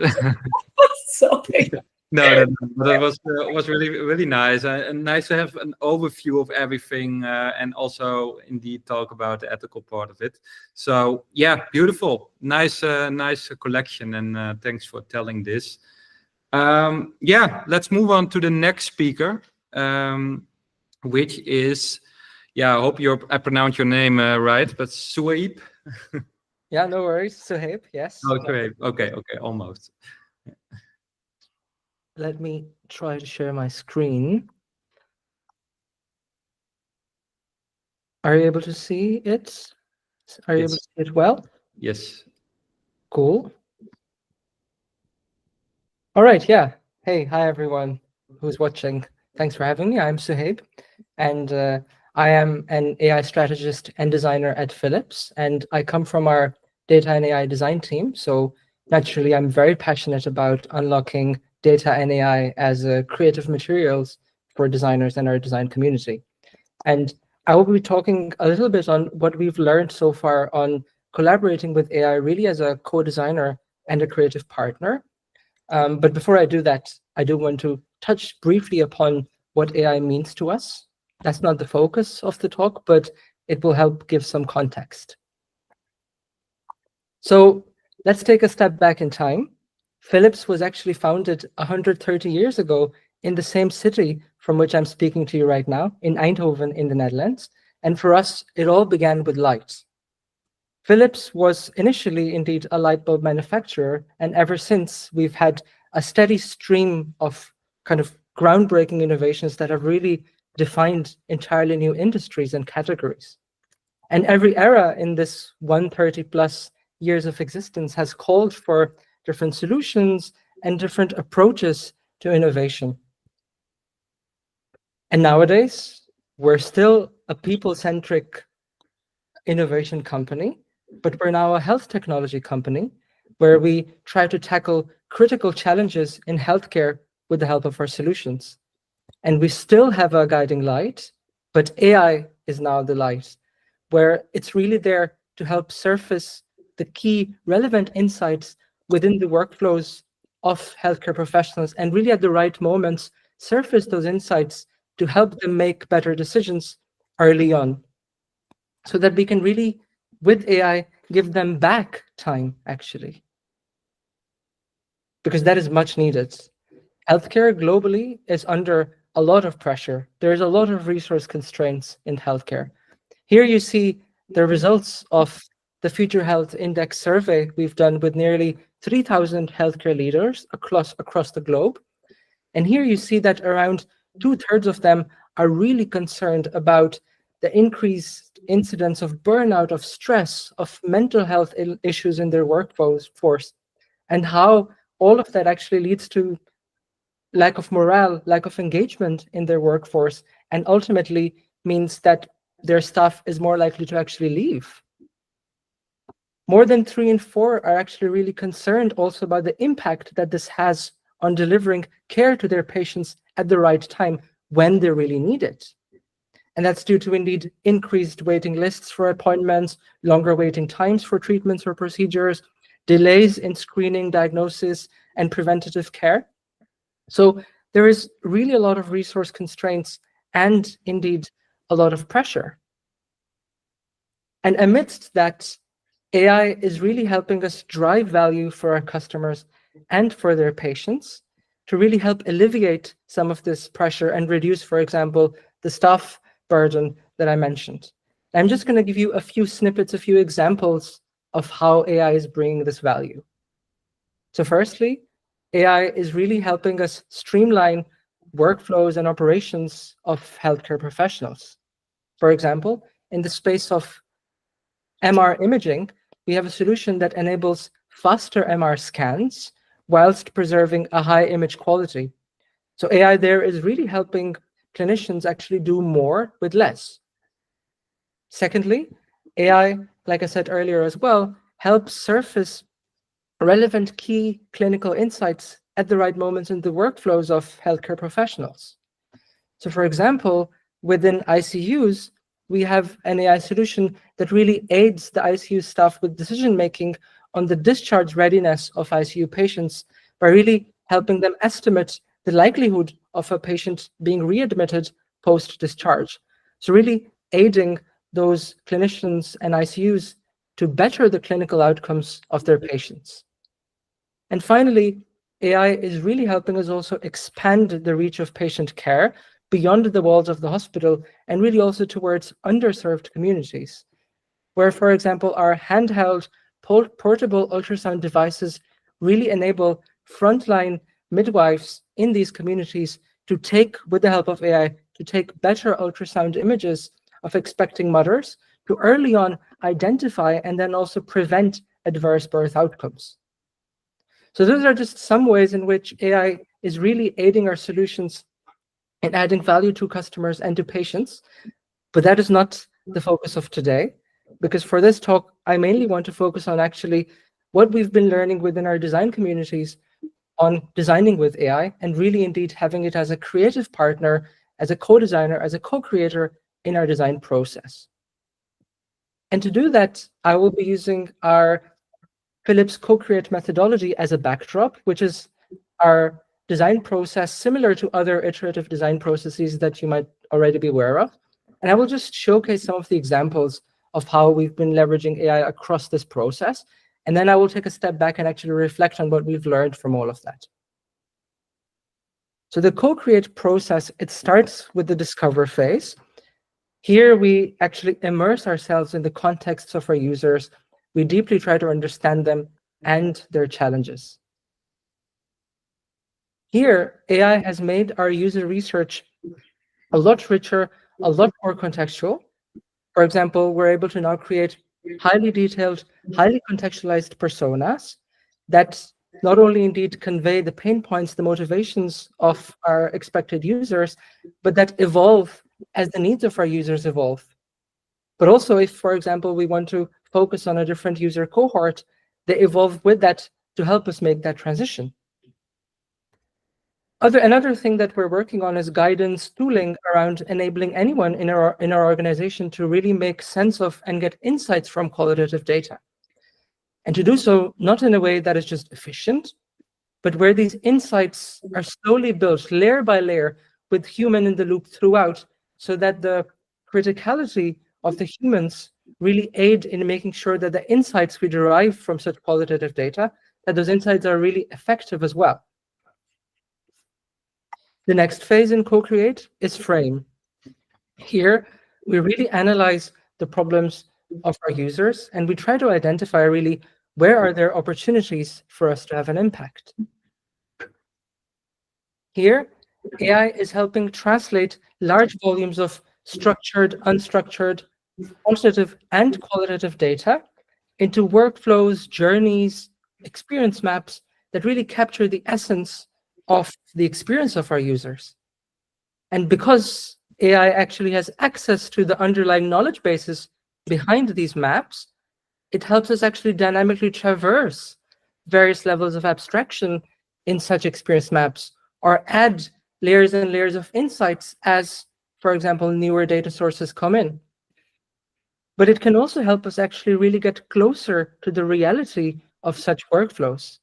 Sorry. No, that was really, really nice. And nice to have an overview of everything and also indeed talk about the ethical part of it. So yeah, beautiful. Nice collection, and thanks for telling this. Yeah, let's move on to the next speaker, which is, yeah, I hope I pronounced your name right, but Suhaib. Yeah, no worries. Suhaib, yes. Oh, Suhaib. Okay, almost. Let me try to share my screen. Are you able to see it? Are you able to see it well? Yes. Cool. All right, yeah. Hey, hi everyone who's watching. Thanks for having me. I'm Suhaib, and I am an AI strategist and designer at Philips, and I come from our data and AI design team. So naturally, I'm very passionate about unlocking data and AI as creative materials for designers and our design community. And I will be talking a little bit on what we've learned so far on collaborating with AI really as a co-designer and a creative partner. But before I do that, I do want to touch briefly upon what AI means to us. That's not the focus of the talk, but it will help give some context. So let's take a step back in time. Philips was actually founded 130 years ago in the same city from which I'm speaking to you right now, in Eindhoven in the Netherlands. And for us, it all began with lights. Philips was initially indeed a light bulb manufacturer, and ever since we've had a steady stream of kind of groundbreaking innovations that have really defined entirely new industries and categories. And every era in this 130 plus years of existence has called for different solutions and different approaches to innovation. And nowadays, we're still a people-centric innovation company, but we're now a health technology company where we try to tackle critical challenges in healthcare with the help of our solutions. And we still have a guiding light, but AI is now the light, where it's really there to help surface the key relevant insights within the workflows of healthcare professionals, and really at the right moments surface those insights to help them make better decisions early on, so that we can really, with AI, give them back time, actually, because that is much needed. Healthcare globally is under a lot of pressure. There's a lot of resource constraints in healthcare. Here you see the results of the Future Health Index survey we've done with nearly 3,000 healthcare leaders across the globe. And here you see that around 2/3 of them are really concerned about the increased incidence of burnout, of stress, of mental health issues in their workforce, and how all of that actually leads to lack of morale, lack of engagement in their workforce, and ultimately means that their staff is more likely to actually leave. More than 3 in 4 are actually really concerned also about the impact that this has on delivering care to their patients at the right time when they really need it. And that's due to indeed increased waiting lists for appointments, longer waiting times for treatments or procedures, delays in screening, diagnosis, and preventative care. So there is really a lot of resource constraints and indeed a lot of pressure. And amidst that, AI is really helping us drive value for our customers and for their patients to really help alleviate some of this pressure and reduce, for example, the staff burden that I mentioned. I'm just going to give you a few snippets, a few examples of how AI is bringing this value. So firstly, AI is really helping us streamline workflows and operations of healthcare professionals. For example, in the space of MR imaging, we have a solution that enables faster MR scans whilst preserving a high image quality. So AI there is really helping clinicians actually do more with less. Secondly, AI, like I said earlier as well, helps surface relevant key clinical insights at the right moments in the workflows of healthcare professionals. So for example, within ICUs, we have an AI solution that really aids the ICU staff with decision-making on the discharge readiness of ICU patients by really helping them estimate the likelihood of a patient being readmitted post-discharge. So really aiding those clinicians and ICUs to better the clinical outcomes of their patients. And finally, AI is really helping us also expand the reach of patient care beyond the walls of the hospital and really also towards underserved communities, where, for example, our handheld portable ultrasound devices really enable frontline midwives in these communities to take, with the help of AI, to take better ultrasound images of expecting mothers to early on identify and then also prevent adverse birth outcomes. So those are just some ways in which AI is really aiding our solutions in adding value to customers and to patients. But that is not the focus of today, because for this talk, I mainly want to focus on actually what we've been learning within our design communities on designing with AI, and really indeed having it as a creative partner, as a co-designer, as a co-creator in our design process. And to do that, I will be using our Philips co-create methodology as a backdrop, which is our design process similar to other iterative design processes that you might already be aware of. And I will just showcase some of the examples of how we've been leveraging AI across this process. And then I will take a step back and actually reflect on what we've learned from all of that. So the co-create process, it starts with the discover phase. Here we actually immerse ourselves in the contexts of our users. We deeply try to understand them and their challenges. Here, AI has made our user research a lot richer, a lot more contextual. For example, we're able to now create highly detailed, highly contextualized personas that not only indeed convey the pain points, the motivations of our expected users, but that evolve as the needs of our users evolve. But also if, for example, we want to focus on a different user cohort, they evolve with that to help us make that transition. Another thing that we're working on is guidance tooling around enabling anyone in our organization to really make sense of and get insights from qualitative data. And to do so, not in a way that is just efficient, but where these insights are slowly built layer by layer with human in the loop throughout, so that the criticality of the humans really aid in making sure that the insights we derive from such qualitative data, that those insights are really effective as well. The next phase in co-create is frame. Here, we really analyze the problems of our users, and we try to identify really where are there opportunities for us to have an impact. Here, AI is helping translate large volumes of structured, unstructured, quantitative, and qualitative data into workflows, journeys, experience maps that really capture the essence of the experience of our users. And because AI actually has access to the underlying knowledge bases behind these maps, it helps us actually dynamically traverse various levels of abstraction in such experience maps, or add layers and layers of insights as, for example, newer data sources come in. But it can also help us actually really get closer to the reality of such workflows,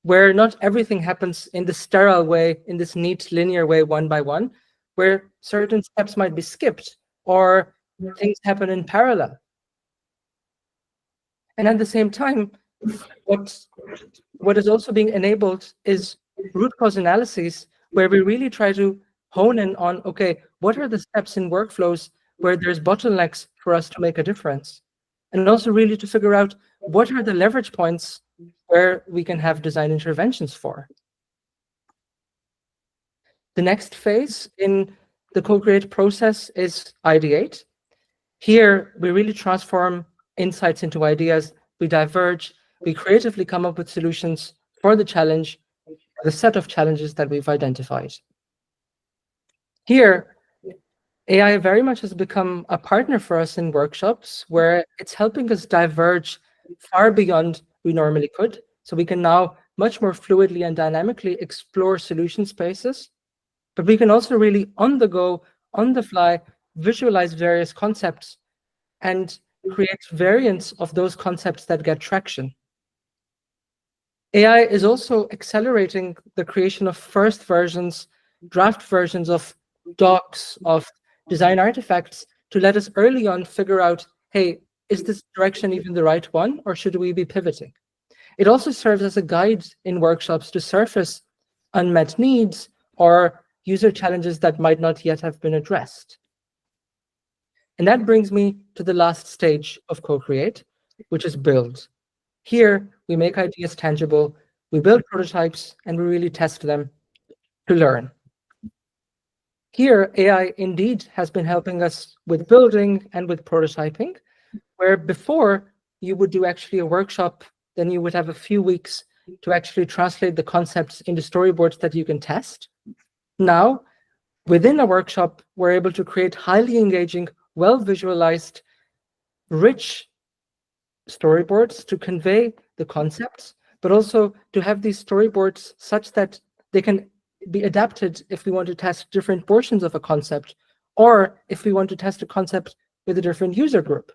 where not everything happens in the sterile way, in this neat linear way, one by one, where certain steps might be skipped or things happen in parallel. And at the same time, what is also being enabled is root cause analyses, where we really try to hone in on, okay, what are the steps in workflows where there's bottlenecks for us to make a difference? And also really to figure out what are the leverage points where we can have design interventions for. The next phase in the co-create process is ideate. Here, we really transform insights into ideas, we diverge, we creatively come up with solutions for the challenge, the set of challenges that we've identified. Here, AI very much has become a partner for us in workshops, where it's helping us diverge far beyond we normally could. So we can now much more fluidly and dynamically explore solution spaces, but we can also really on the go, on the fly, visualize various concepts and create variants of those concepts that get traction. AI is also accelerating the creation of first versions, draft versions of docs, of design artifacts, to let us early on figure out, hey, is this direction even the right one, or should we be pivoting? It also serves as a guide in workshops to surface unmet needs or user challenges that might not yet have been addressed. And that brings me to the last stage of co-create, which is build. Here, we make ideas tangible, we build prototypes, and we really test them to learn. Here, AI indeed has been helping us with building and with prototyping, where before you would do actually a workshop, then you would have a few weeks to actually translate the concepts into storyboards that you can test. Now, within a workshop, we're able to create highly engaging, well-visualized, rich storyboards to convey the concepts, but also to have these storyboards such that they can be adapted if we want to test different portions of a concept, or if we want to test a concept with a different user group.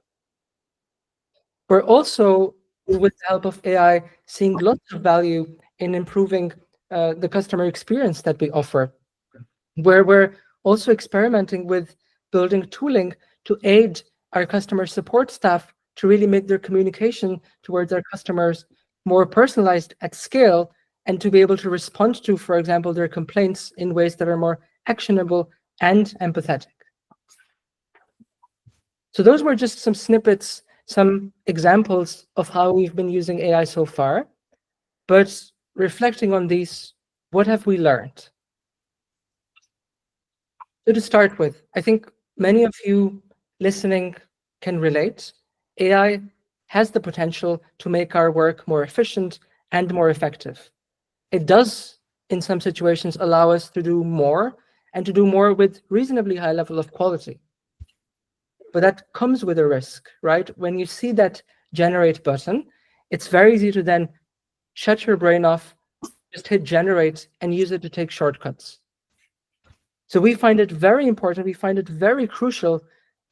We're also, with the help of AI, seeing lots of value in improving the customer experience that we offer, where we're also experimenting with building tooling to aid our customer support staff to really make their communication towards our customers more personalized at scale, and to be able to respond to, for example, their complaints in ways that are more actionable and empathetic. So those were just some snippets, some examples of how we've been using AI so far. But reflecting on these, what have we learned? So to start with, I think many of you listening can relate. AI has the potential to make our work more efficient and more effective. It does, in some situations, allow us to do more, and to do more with reasonably high level of quality. But that comes with a risk, right? When you see that generate button, it's very easy to then shut your brain off, just hit generate and use it to take shortcuts. So we find it very important, we find it very crucial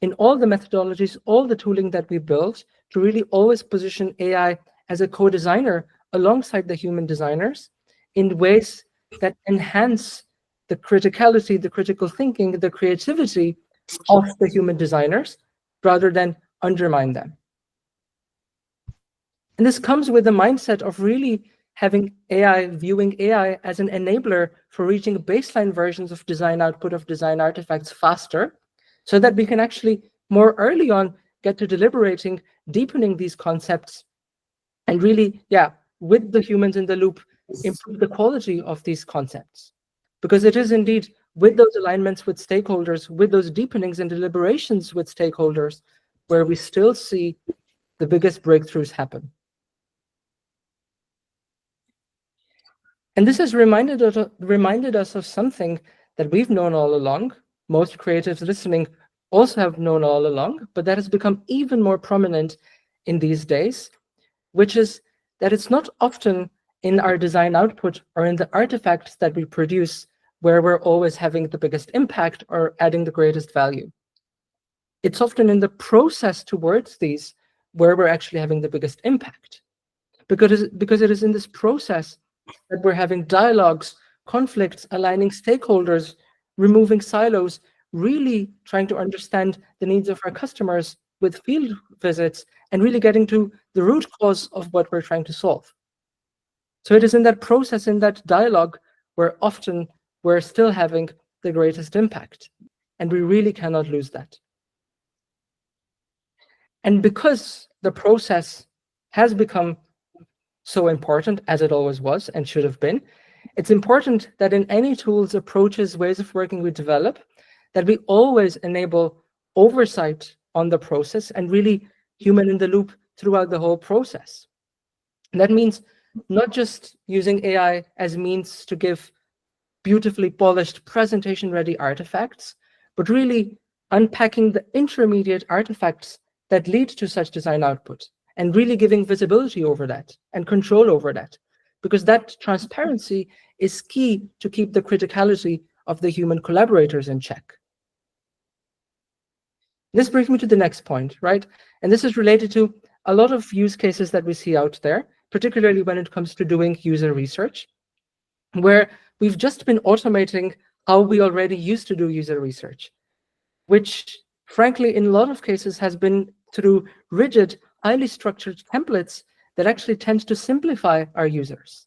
in all the methodologies, all the tooling that we build, to really always position AI as a co-designer alongside the human designers in ways that enhance the criticality, the critical thinking, the creativity of the human designers, rather than undermine them. And this comes with the mindset of really having AI, viewing AI as an enabler for reaching baseline versions of design output, of design artifacts faster, so that we can actually more early on get to deliberating, deepening these concepts, and really, with the humans in the loop, improve the quality of these concepts. Because it is indeed with those alignments with stakeholders, with those deepenings and deliberations with stakeholders, where we still see the biggest breakthroughs happen. And this has reminded us of something that we've known all along. Most creatives listening also have known all along, but that has become even more prominent in these days, which is that it's not often in our design output or in the artifacts that we produce where we're always having the biggest impact or adding the greatest value. It's often in the process towards these where we're actually having the biggest impact. Because it is in this process that we're having dialogues, conflicts, aligning stakeholders, removing silos, really trying to understand the needs of our customers with field visits, and really getting to the root cause of what we're trying to solve. So it is in that process, in that dialogue, where often we're still having the greatest impact. And we really cannot lose that. And because the process has become so important, as it always was and should have been, it's important that in any tools, approaches, ways of working we develop, that we always enable oversight on the process and really human in the loop throughout the whole process. And that means not just using AI as means to give beautifully polished presentation-ready artifacts, but really unpacking the intermediate artifacts that lead to such design output, and really giving visibility over that and control over that, because that transparency is key to keep the criticality of the human collaborators in check. This brings me to the next point, right? And this is related to a lot of use cases that we see out there, particularly when it comes to doing user research, where we've just been automating how we already used to do user research, which frankly, in a lot of cases has been through rigid, highly structured templates that actually tend to simplify our users.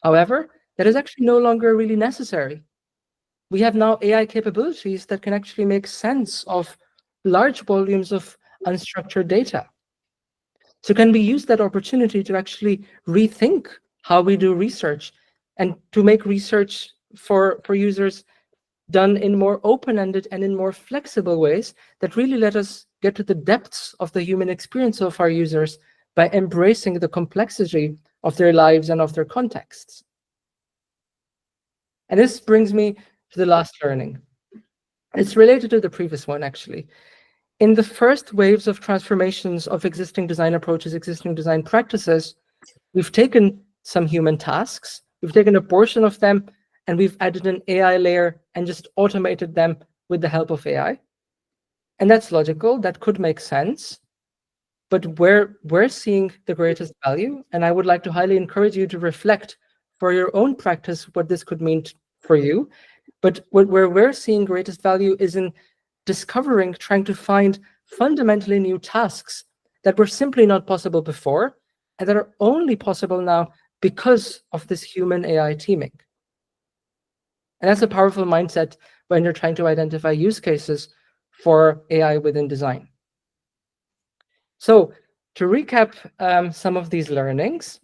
However, that is actually no longer really necessary. We have now AI capabilities that can actually make sense of large volumes of unstructured data. So can we use that opportunity to actually rethink how we do research, and to make research for users done in more open-ended and in more flexible ways that really let us get to the depths of the human experience of our users by embracing the complexity of their lives and of their contexts. And this brings me to the last learning. It's related to the previous one, actually. In the first waves of transformations of existing design approaches, existing design practices, we've taken some human tasks, we've taken a portion of them, and we've added an AI layer and just automated them with the help of AI. And that's logical, that could make sense. But where we're seeing the greatest value, and I would like to highly encourage you to reflect for your own practice what this could mean for you. But where we're seeing greatest value is in discovering, trying to find fundamentally new tasks that were simply not possible before, and that are only possible now because of this human AI teaming. And that's a powerful mindset when you're trying to identify use cases for AI within design. So to recap some of these learnings,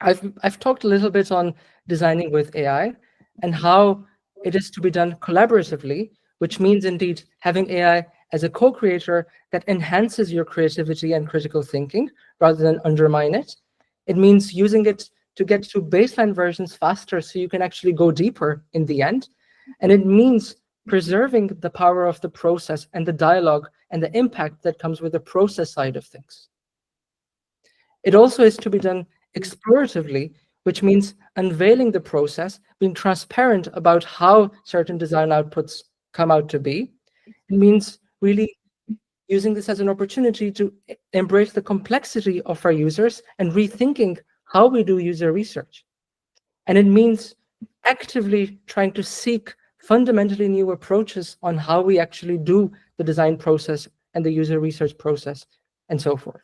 I've talked a little bit on designing with AI and how it is to be done collaboratively, which means indeed having AI as a co-creator that enhances your creativity and critical thinking rather than undermine it. It means using it to get to baseline versions faster so you can actually go deeper in the end. And it means preserving the power of the process and the dialogue and the impact that comes with the process side of things. It also is to be done exploratively, which means unveiling the process, being transparent about how certain design outputs come out to be. It means really using this as an opportunity to embrace the complexity of our users and rethinking how we do user research. And it means actively trying to seek fundamentally new approaches on how we actually do the design process and the user research process and so forth.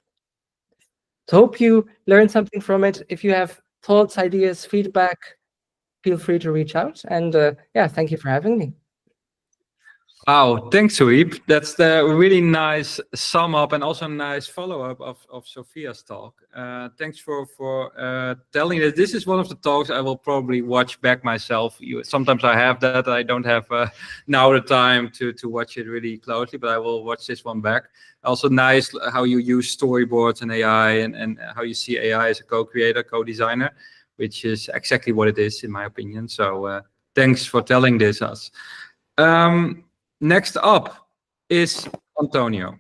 So hope you learned something from it. If you have thoughts, ideas, feedback, feel free to reach out. And yeah, thank you for having me. Wow, thanks, Suip. That's the really nice sum up and also nice follow up of Sophia's talk. Thanks for telling us. This is one of the talks I will probably watch back myself. Sometimes I have that. I don't have now the time to watch it really closely, but I will watch this one back. Also nice how you use storyboards and AI and how you see AI as a co-creator, co-designer, which is exactly what it is in my opinion. So thanks for telling this us. Next up is Antonio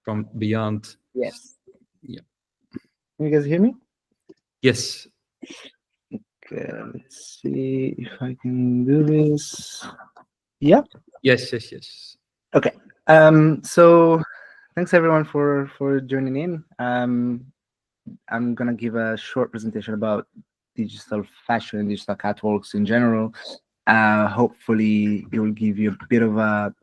from Beyond. Yes. Yeah. Can you guys hear me? Yes. Okay, let's see if I can do this. Yeah. Yes. Okay. So thanks everyone for joining in. I'm gonna give a short presentation about digital fashion and digital catwalks in general. Hopefully it will give you a bit of a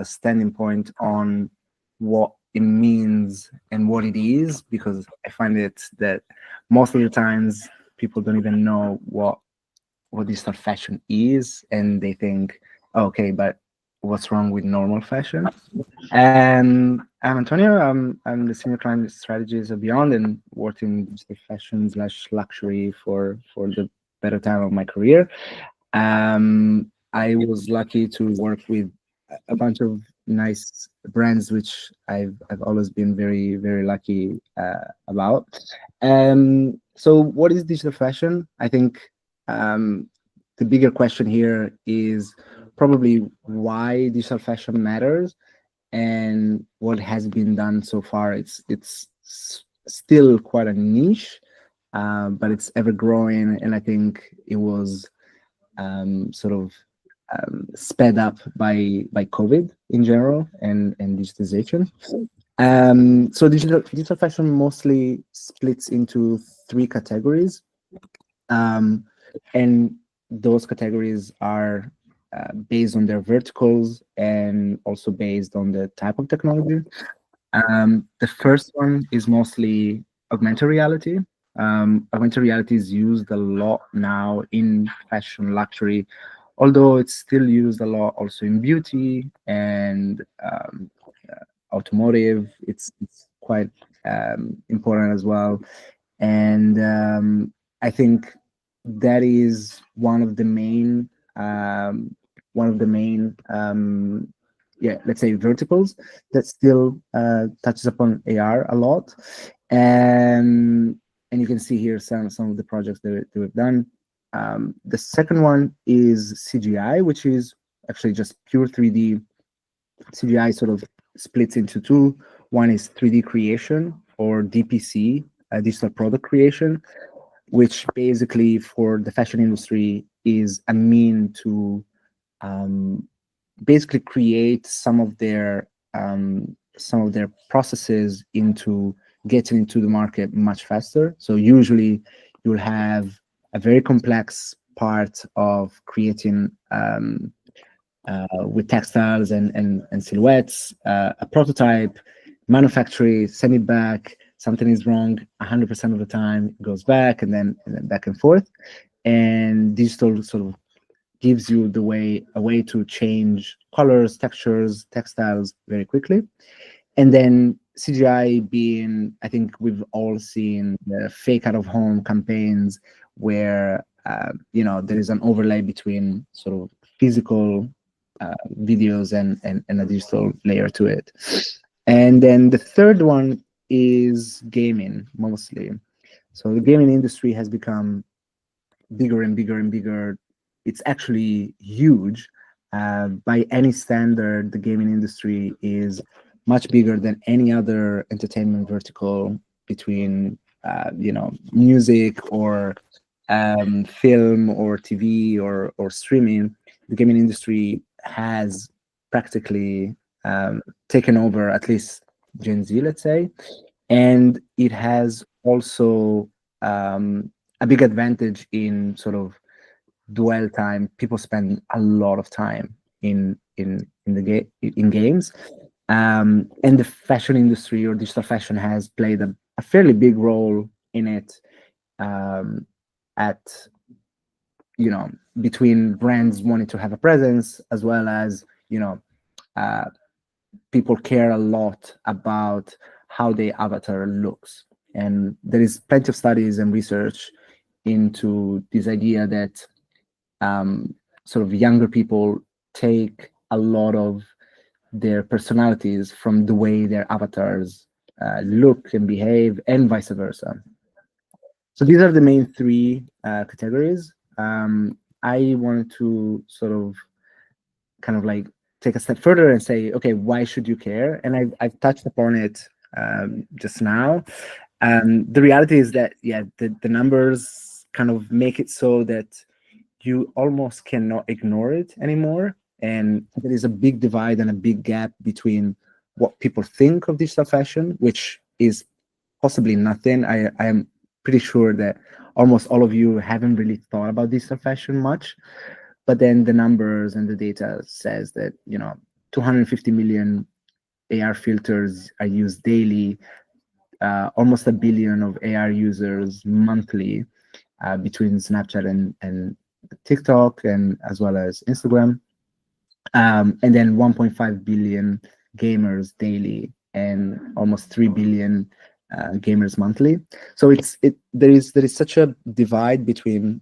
standing point on what it means and what it is, because I find it that most of the times people don't even know what digital fashion is, and they think, oh, okay, but what's wrong with normal fashion? And I'm Antonio. I'm the senior client strategist at Beyond and worked in digital fashion / luxury for the better time of my career. I was lucky to work with a bunch of nice brands, which I've always been very, very lucky about. So what is digital fashion? I think the bigger question here is probably why digital fashion matters and what has been done so far. It's still quite a niche, but it's ever growing, and I think it was sort of sped up by COVID in general and digitization. So digital fashion mostly splits into 3 categories, and those categories are based on their verticals and also based on the type of technology. The first one is mostly augmented reality. Augmented reality is used a lot now in fashion luxury, although it's still used a lot also in beauty and automotive. It's quite important as well. And I think that is one of the main let's say verticals that still touches upon AR a lot. And you can see here some of the projects that we've done. The second one is CGI, which is actually just pure 3D. CGI sort of splits into 2. One is 3D creation, or DPC, digital product creation, which basically for the fashion industry is a mean to basically create some of their processes into getting into the market much faster. So usually you'll have a very complex part of creating with textiles and silhouettes, a prototype, manufacture, send it back, something is wrong 100% of the time, it goes back and then back and forth. And digital sort of gives you a way to change colors, textures, textiles very quickly. And then CGI being, I think we've all seen the fake out of home campaigns where there is an overlay between sort of physical videos and a digital layer to it. And then the third one is gaming, mostly. So the gaming industry has become bigger and bigger and bigger. It's actually huge. By any standard, the gaming industry is much bigger than any other entertainment vertical between music or film or TV or streaming, the gaming industry has practically taken over at least Gen Z, let's say, and it has also a big advantage in sort of dwell time. People spend a lot of time in games, and the fashion industry or digital fashion has played a fairly big role in it. At between brands wanting to have a presence, as well as people care a lot about how their avatar looks. And there is plenty of studies and research into this idea that sort of younger people take a lot of their personalities from the way their avatars look and behave, and vice versa. So these are the main three categories. I wanted to sort of kind of like take a step further and say, okay, why should you care? And I've touched upon it just now. The reality is that, yeah, the numbers kind of make it so that you almost cannot ignore it anymore. And there is a big divide and a big gap between what people think of digital fashion, which is possibly nothing. I am pretty sure that almost all of you haven't really thought about digital fashion much. But then the numbers and the data says that 250 million AR filters are used daily, almost 1 billion of AR users monthly between Snapchat and TikTok, and as well as Instagram, and then 1.5 billion gamers daily, and almost 3 billion gamers monthly. So there is such a divide between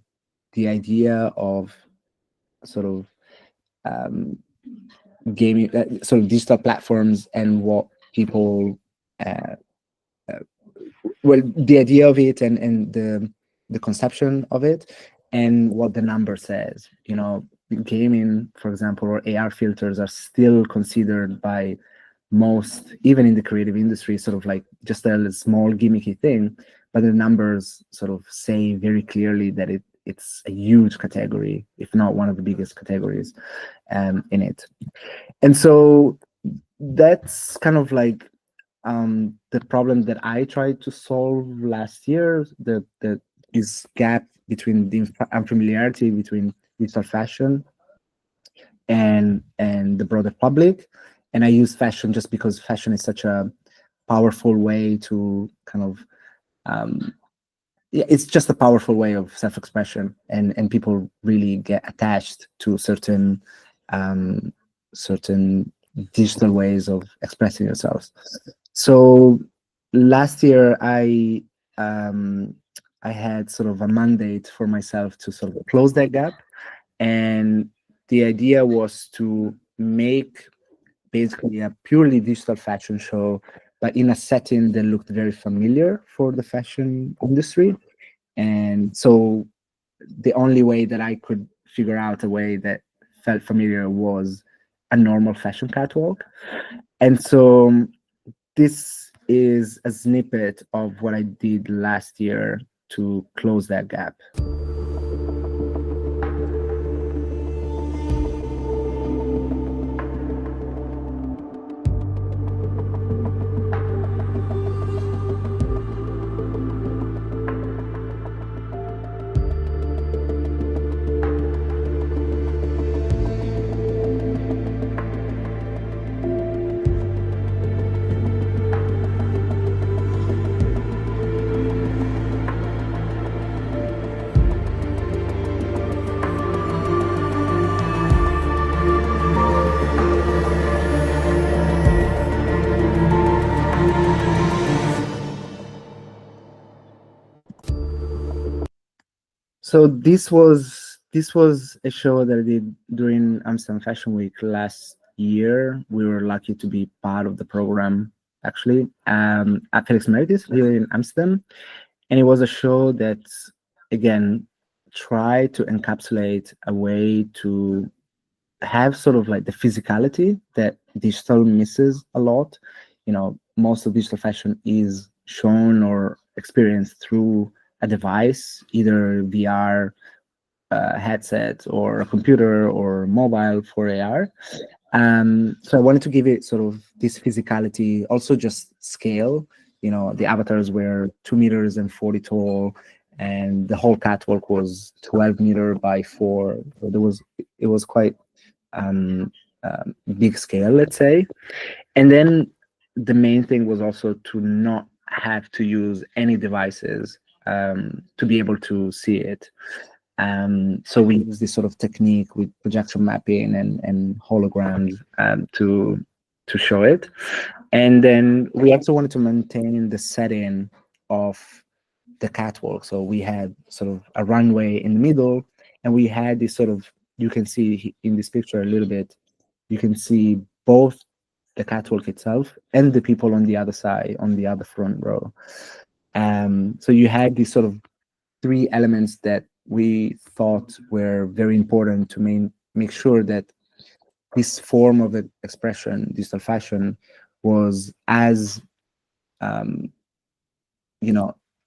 the idea of sort of gaming, sort of digital platforms, and what people, well, the idea of it and the conception of it, and what the number says. Gaming, for example, or AR filters are still considered by most, even in the creative industry, sort of like just a small gimmicky thing, but the numbers sort of say very clearly that it's a huge category, if not one of the biggest categories in it. And so that's kind of like the problem that I tried to solve last year, this gap between the unfamiliarity between digital fashion and the broader public. And I use fashion just because fashion is such a powerful way to kind of it's just a powerful way of self-expression, and people really get attached to certain digital ways of expressing yourselves. So last year I had sort of a mandate for myself to sort of close that gap, and the idea was to make basically a purely digital fashion show, but in a setting that looked very familiar for the fashion industry. And so the only way that I could figure out a way that felt familiar was a normal fashion catwalk. And so this is a snippet of what I did last year to close that gap. So this was a show that I did during Amsterdam Fashion Week last year. We were lucky to be part of the program, actually, at Felix Meritis here in Amsterdam. And it was a show that, again, tried to encapsulate a way to have sort of like the physicality that digital misses a lot. Most of digital fashion is shown or experienced through a device, either VR headset or a computer or mobile for AR. So I wanted to give it sort of this physicality, also just scale. You know, the avatars were 2 meters and 40 tall, and the whole catwalk was 12 meter by 4. So it was quite big scale, let's say. And then the main thing was also to not have to use any devices to be able to see it. So we use this sort of technique with projection mapping and holograms to show it. And then we also wanted to maintain the setting of the catwalk. So we had sort of a runway in the middle, and we had this sort of, you can see in this picture a little bit, you can see both the catwalk itself and the people on the other side, on the other front row. So you had these sort of 3 elements that we thought were very important to make sure that this form of expression, digital fashion, was as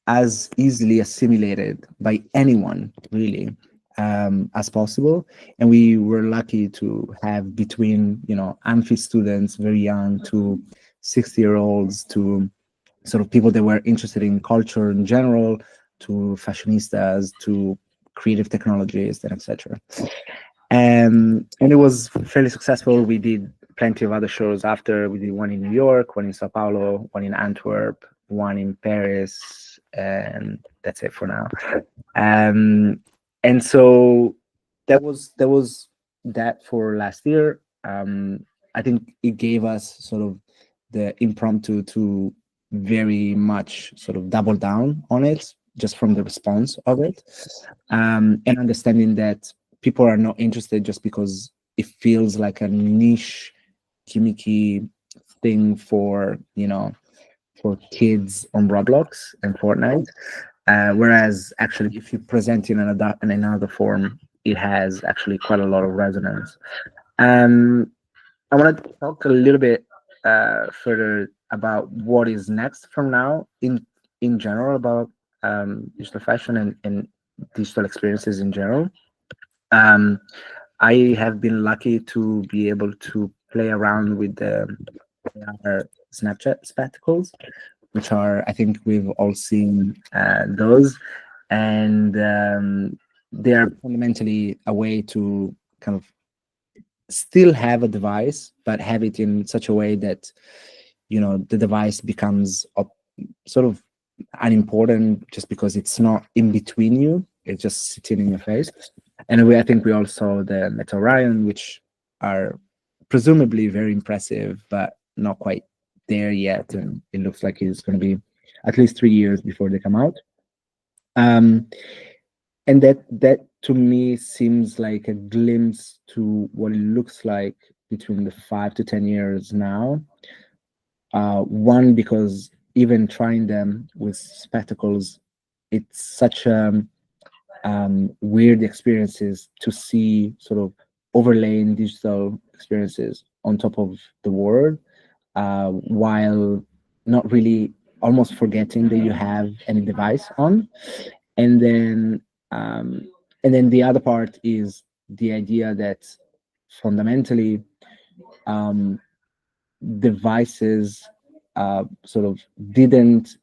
as easily assimilated by anyone really as possible. And we were lucky to have between Amphi students, very young, to 60-year-olds, to sort of people that were interested in culture in general, to fashionistas, to creative technologists, and etc. And it was fairly successful. We did plenty of other shows after. We did one in New York, one in Sao Paulo, one in Antwerp, one in Paris, and that's it for now. And so that was that for last year. I think it gave us sort of the impromptu to very much sort of double down on it, just from the response of it, and understanding that people are not interested just because it feels like a niche gimmicky thing for for kids on Roblox and Fortnite, whereas actually if you present it in another form, it has actually quite a lot of resonance. I want to talk a little bit further about what is next from now in general about digital fashion and digital experiences in general. I have been lucky to be able to play around with the Snapchat spectacles, which are, I think we've all seen those, and they are fundamentally a way to kind of still have a device, but have it in such a way that the device becomes sort of unimportant just because it's not in between you, it's just sitting in your face. And I think we all saw the Meta Orion, which are presumably very impressive, but not quite there yet. And it looks like it's going to be at least 3 years before they come out. And that to me seems like a glimpse to what it looks like between the 5 to 10 years now. One, because even trying them with spectacles, it's such weird experiences to see sort of overlaying digital experiences on top of the world, while not really almost forgetting that you have any device on. And then the other part is the idea that fundamentally devices sort of didn't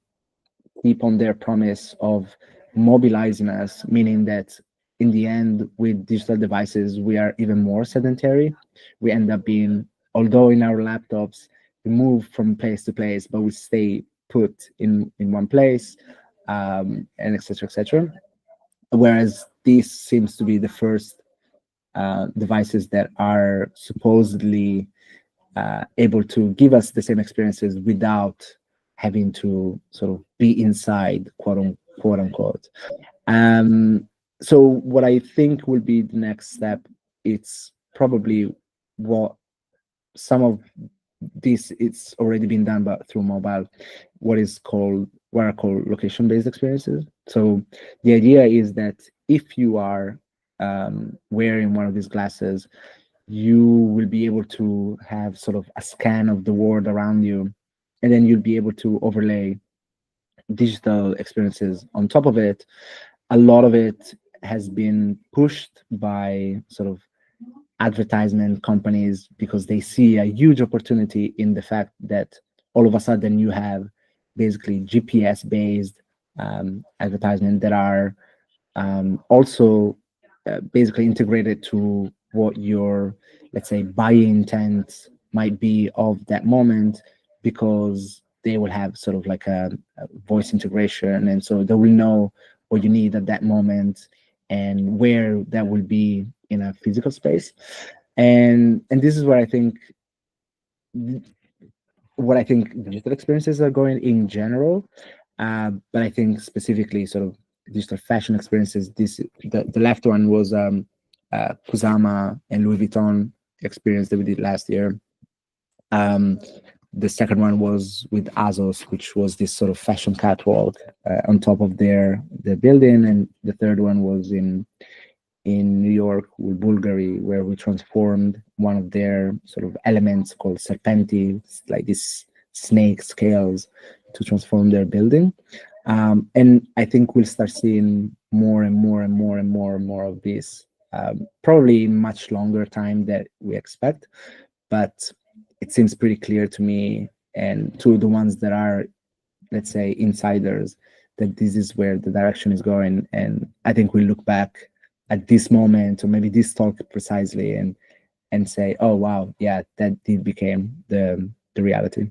keep on their promise of mobilizing us, meaning that in the end, with digital devices, we are even more sedentary. We end up being, although in our laptops, we move from place to place, but we stay put in one place, and et cetera, et cetera. Whereas this seems to be the first devices that are supposedly able to give us the same experiences without having to sort of be inside, quote unquote. So what I think will be the next step, it's probably what some of this, it's already been done, but through mobile, what are called location-based experiences. So the idea is that if you are wearing one of these glasses, you will be able to have sort of a scan of the world around you, and then you'll be able to overlay digital experiences on top of it, a lot of it has been pushed by sort of advertisement companies because they see a huge opportunity in the fact that all of a sudden you have basically GPS based advertisement that are also basically integrated to what your, let's say, buying intent might be of that moment, because they will have sort of like a voice integration, and so they will know what you need at that moment and where that will be in a physical space. And this is where I think digital experiences are going in general, but I think specifically sort of digital fashion experiences. The left one was Kusama and Louis Vuitton experience that we did last year. The second one was with Azos, which was this sort of fashion catwalk on top of their building, and the third one was in New York with Bulgari, where we transformed one of their sort of elements called serpenti, like these snake scales, to transform their building. And I think we'll start seeing more and more and more and more and more of this, probably much longer time that we expect, but it seems pretty clear to me and to the ones that are, let's say, insiders, that this is where the direction is going. And I think we look back at this moment, or maybe this talk precisely, and say, oh wow, yeah, that did became the reality.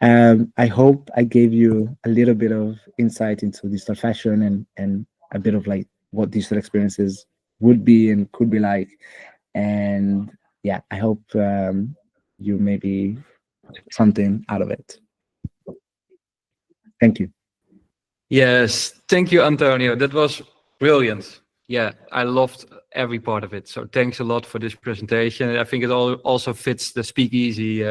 I hope I gave you a little bit of insight into digital fashion and a bit of like what digital experiences would be and could be like. And yeah, I hope you maybe something out of it. Thank you. Yes, thank you, Antonio. That was brilliant. Yeah, I loved every part of it. So thanks a lot for this presentation. I think it also fits the Speakeasy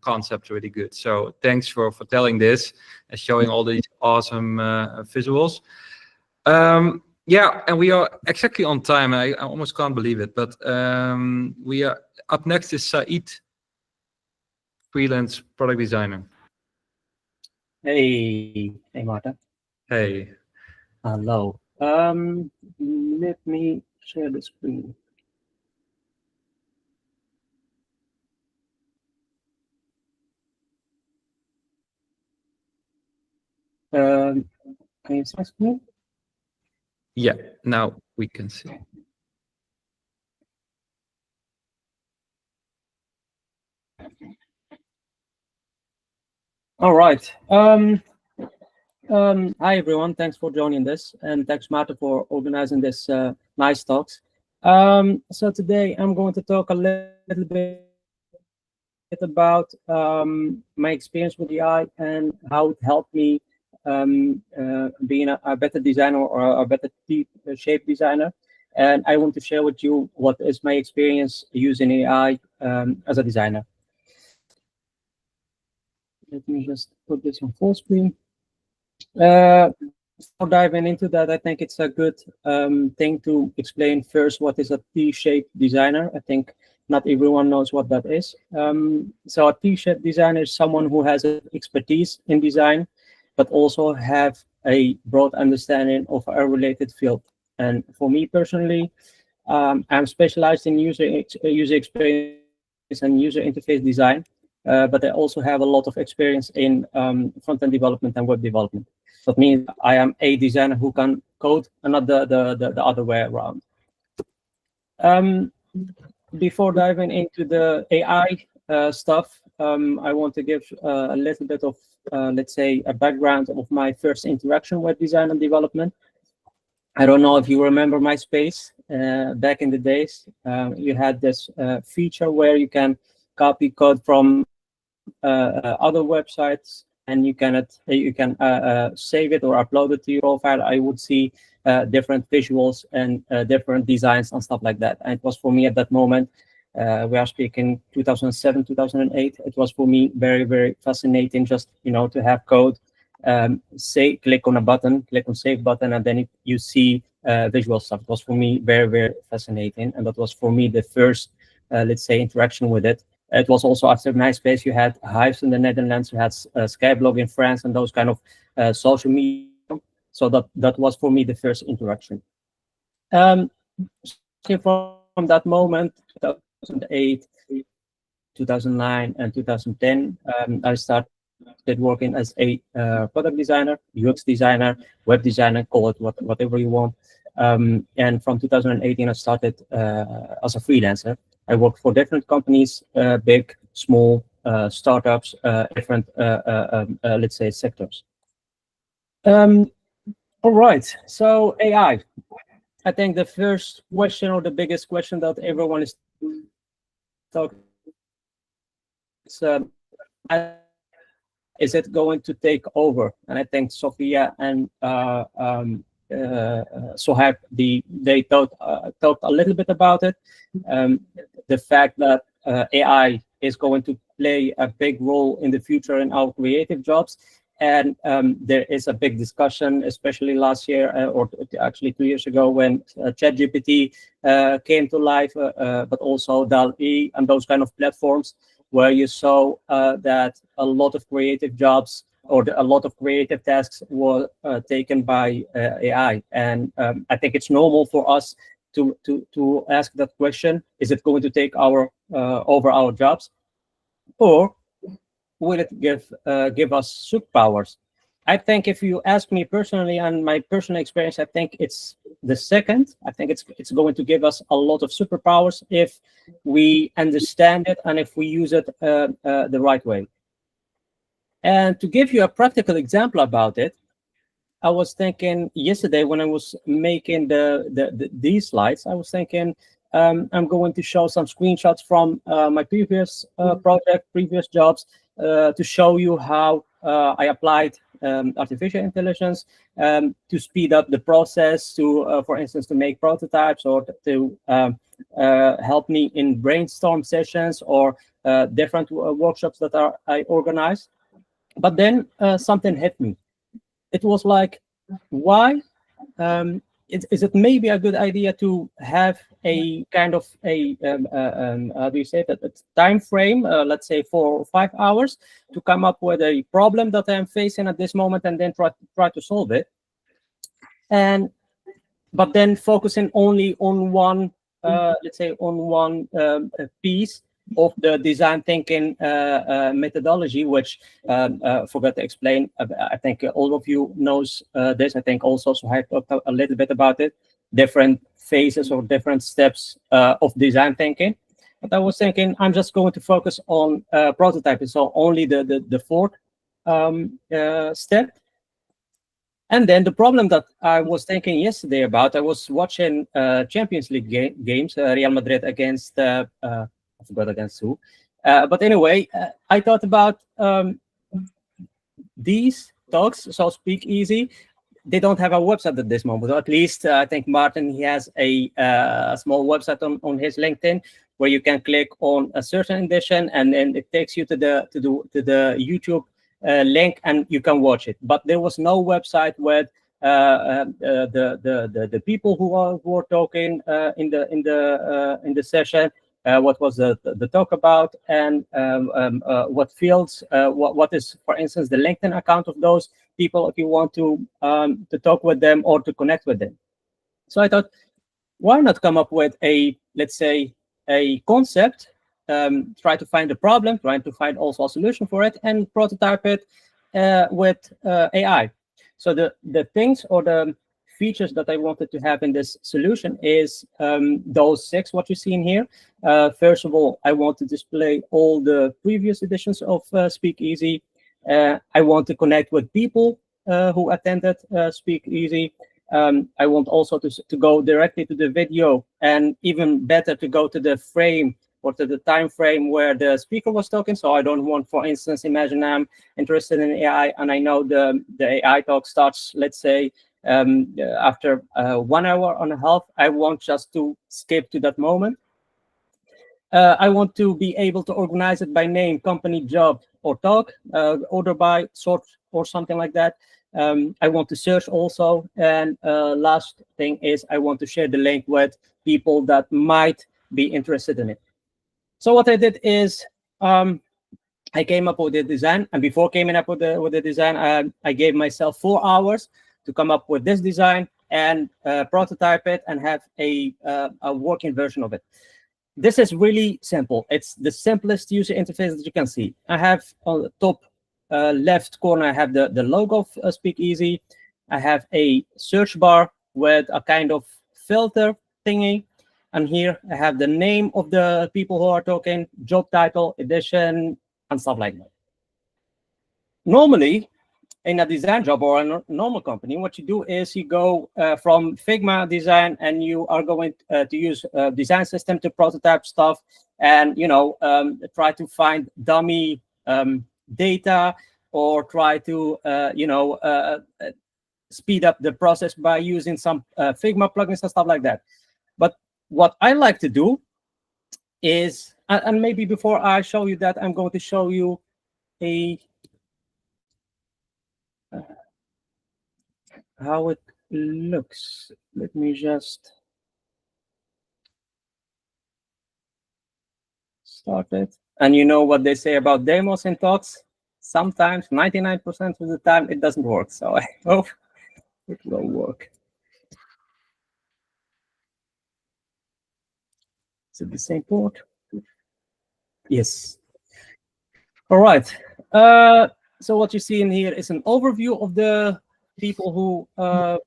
concept really good. So thanks for telling this and showing all these awesome visuals. Yeah, and we are exactly on time. I almost can't believe it, but we are up next is Said, freelance product designer. Hey, Marta. Hey. Hello. Let me share the screen. Can you see my screen? Yeah, now we can see. All right. Hi, everyone. Thanks for joining this, and thanks, Marta, for organizing this nice talks. So today I'm going to talk a little bit about my experience with AI and how it helped me being a better designer or a better shape designer. And I want to share with you what is my experience using AI as a designer. Let me just put this on full screen. Before diving into that, I think it's a good thing to explain first what is a T-shaped designer. I think not everyone knows what that is. So a T-shaped designer is someone who has expertise in design, but also have a broad understanding of a related field. And for me personally, I'm specialized in user experience and user interface design, but I also have a lot of experience in front-end development and web development. That means I am a designer who can code and not the other way around. Before diving into the AI stuff, I want to give a little bit of, let's say, a background of my first interaction with design and development. I don't know if you remember MySpace. Back in the days, you had this feature where you can copy code from other websites, and you can save it or upload it to your profile. I would see different visuals and different designs and stuff like that. And it was for me at that moment, we are speaking 2007, 2008. It was for me very, very fascinating just, to have code, click on a button, click on save button, and then you see visual stuff. It was for me very, very fascinating. And that was for me the first, let's say, interaction with it. It was also after MySpace. You had Hives in the Netherlands, you had Skyblog in France, and those kind of social media. So that was for me the first interaction. From that moment, 2008, 2009, and 2010, I started working as a product designer, UX designer, web designer, call it whatever you want. And from 2018, I started as a freelancer. I worked for different companies, big, small, startups, different, let's say, sectors. All right, so AI. I think the first question, or the biggest question that everyone is talking, is it going to take over? And I think Sophia and Sohaib, they talked a little bit about it. The fact that AI is going to play a big role in the future in our creative jobs. And there is a big discussion, especially last year, or actually 2 years ago, when ChatGPT came to life, but also DALL-E and those kind of platforms, where you saw that a lot of creative jobs, or a lot of creative tasks were taken by AI. And I think it's normal for us to ask that question: is it going to take over our jobs, or will it give us superpowers? I think if you ask me personally, and my personal experience, I think it's the second. I think it's going to give us a lot of superpowers if we understand it and if we use it the right way. And to give you a practical example about it, I was thinking yesterday when I was making these slides, I was thinking I'm going to show some screenshots from my previous project, previous jobs, to show you how I applied artificial intelligence to speed up the process, to, for instance, to make prototypes, or to help me in brainstorm sessions, or different workshops that I organized. But then something hit me. It was like, why? Is it maybe a good idea to have a kind of a how do you say that, a time frame, let's say 4 or 5 hours, to come up with a problem that I'm facing at this moment, and then try to solve it, but then focusing only on one, let's say, on one piece of the design thinking methodology, which forgot to explain. I think all of you knows this. I think also so I talked a little bit about it, different phases or different steps of design thinking. But I was thinking I'm just going to focus on prototyping, so only the fourth step. And then the problem that I was thinking yesterday about, I was watching Champions League games, Real Madrid against I forgot against who. But anyway, I thought about these talks, so Speakeasy. They don't have a website at this moment, or at least I think Martin, he has a small website on his LinkedIn, where you can click on a certain edition, and then it takes you to the YouTube link, and you can watch it. But there was no website with the people who were talking in the session. What was the talk about, and what fields, what is, for instance, the LinkedIn account of those people if you want to talk with them or to connect with them. So I thought, why not come up with a, let's say, a concept, try to find a problem, try to find also a solution for it, and prototype it with AI. So the things, or the features that I wanted to have in this solution is those 6, what you see in here. First of all, I want to display all the previous editions of Speakeasy. I want to connect with people who attended Speakeasy. I want also to go directly to the video, and even better to go to the frame, or to the time frame where the speaker was talking. So I don't want, for instance, imagine I'm interested in AI, and I know the AI talk starts, let's say, after 1 hour and a half. I want just to skip to that moment. I want to be able to organize it by name, company, job, or talk, order by, sort, or something like that. I want to search also. And last thing is, I want to share the link with people that might be interested in it. So what I did is I came up with the design, and before coming up with the design, I gave myself 4 hours to come up with this design and prototype it and have a working version of it. This is really simple. It's the simplest user interface that you can see. I have on the top left corner, I have the logo of Speakeasy. I have a search bar with a kind of filter thingy. And here I have the name of the people who are talking, job title, edition, and stuff like that. Normally, in a design job or a normal company, what you do is you go from Figma design, and you are going to use a design system to prototype stuff, and try to find dummy data, or try to speed up the process by using some Figma plugins and stuff like that. But what I like to do is, and maybe before I show you that, I'm going to show you how it looks. Let me just start it. And you know what they say about demos and talks? Sometimes, 99% of the time, it doesn't work. So I hope it will work. Is it the same port? Yes. All right. So what you see in here is an overview of the people who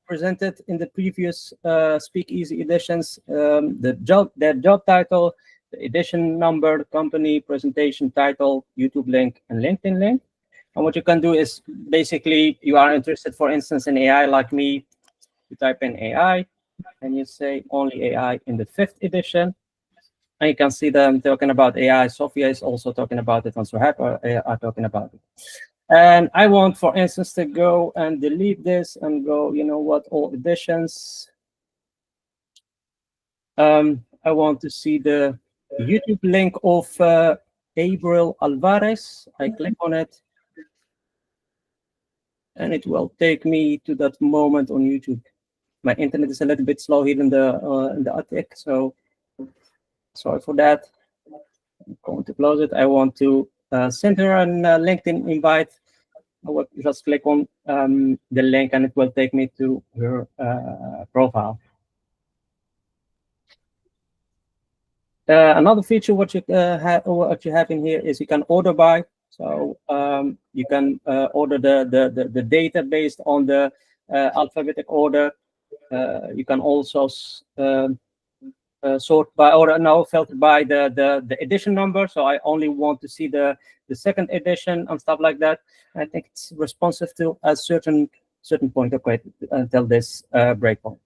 presented in the previous Speakeasy editions, their job title, the edition number, the company, presentation title, YouTube link, and LinkedIn link. And what you can do is, basically, you are interested, for instance, in AI like me. You type in AI, and you say only AI in the 5th edition. And you can see them talking about AI. Sophia is also talking about it, and Suhaib are talking about it. And I want, for instance, to go and delete this and go, you know what, all editions. I want to see the YouTube link of Gabriel Alvarez. I click on it, and it will take me to that moment on YouTube. My internet is a little bit slow here in the attic, so sorry for that. I'm going to close it. I want to send her a LinkedIn invite. I will just click on the link, and it will take me to her profile. Another feature what you have in here is you can order by. So you can order the data based on the alphabetic order. You can also sort by, or no, filter by the edition number. So I only want to see the 2nd edition and stuff like that. I think it's responsive to a certain point. Okay, until this breakpoint.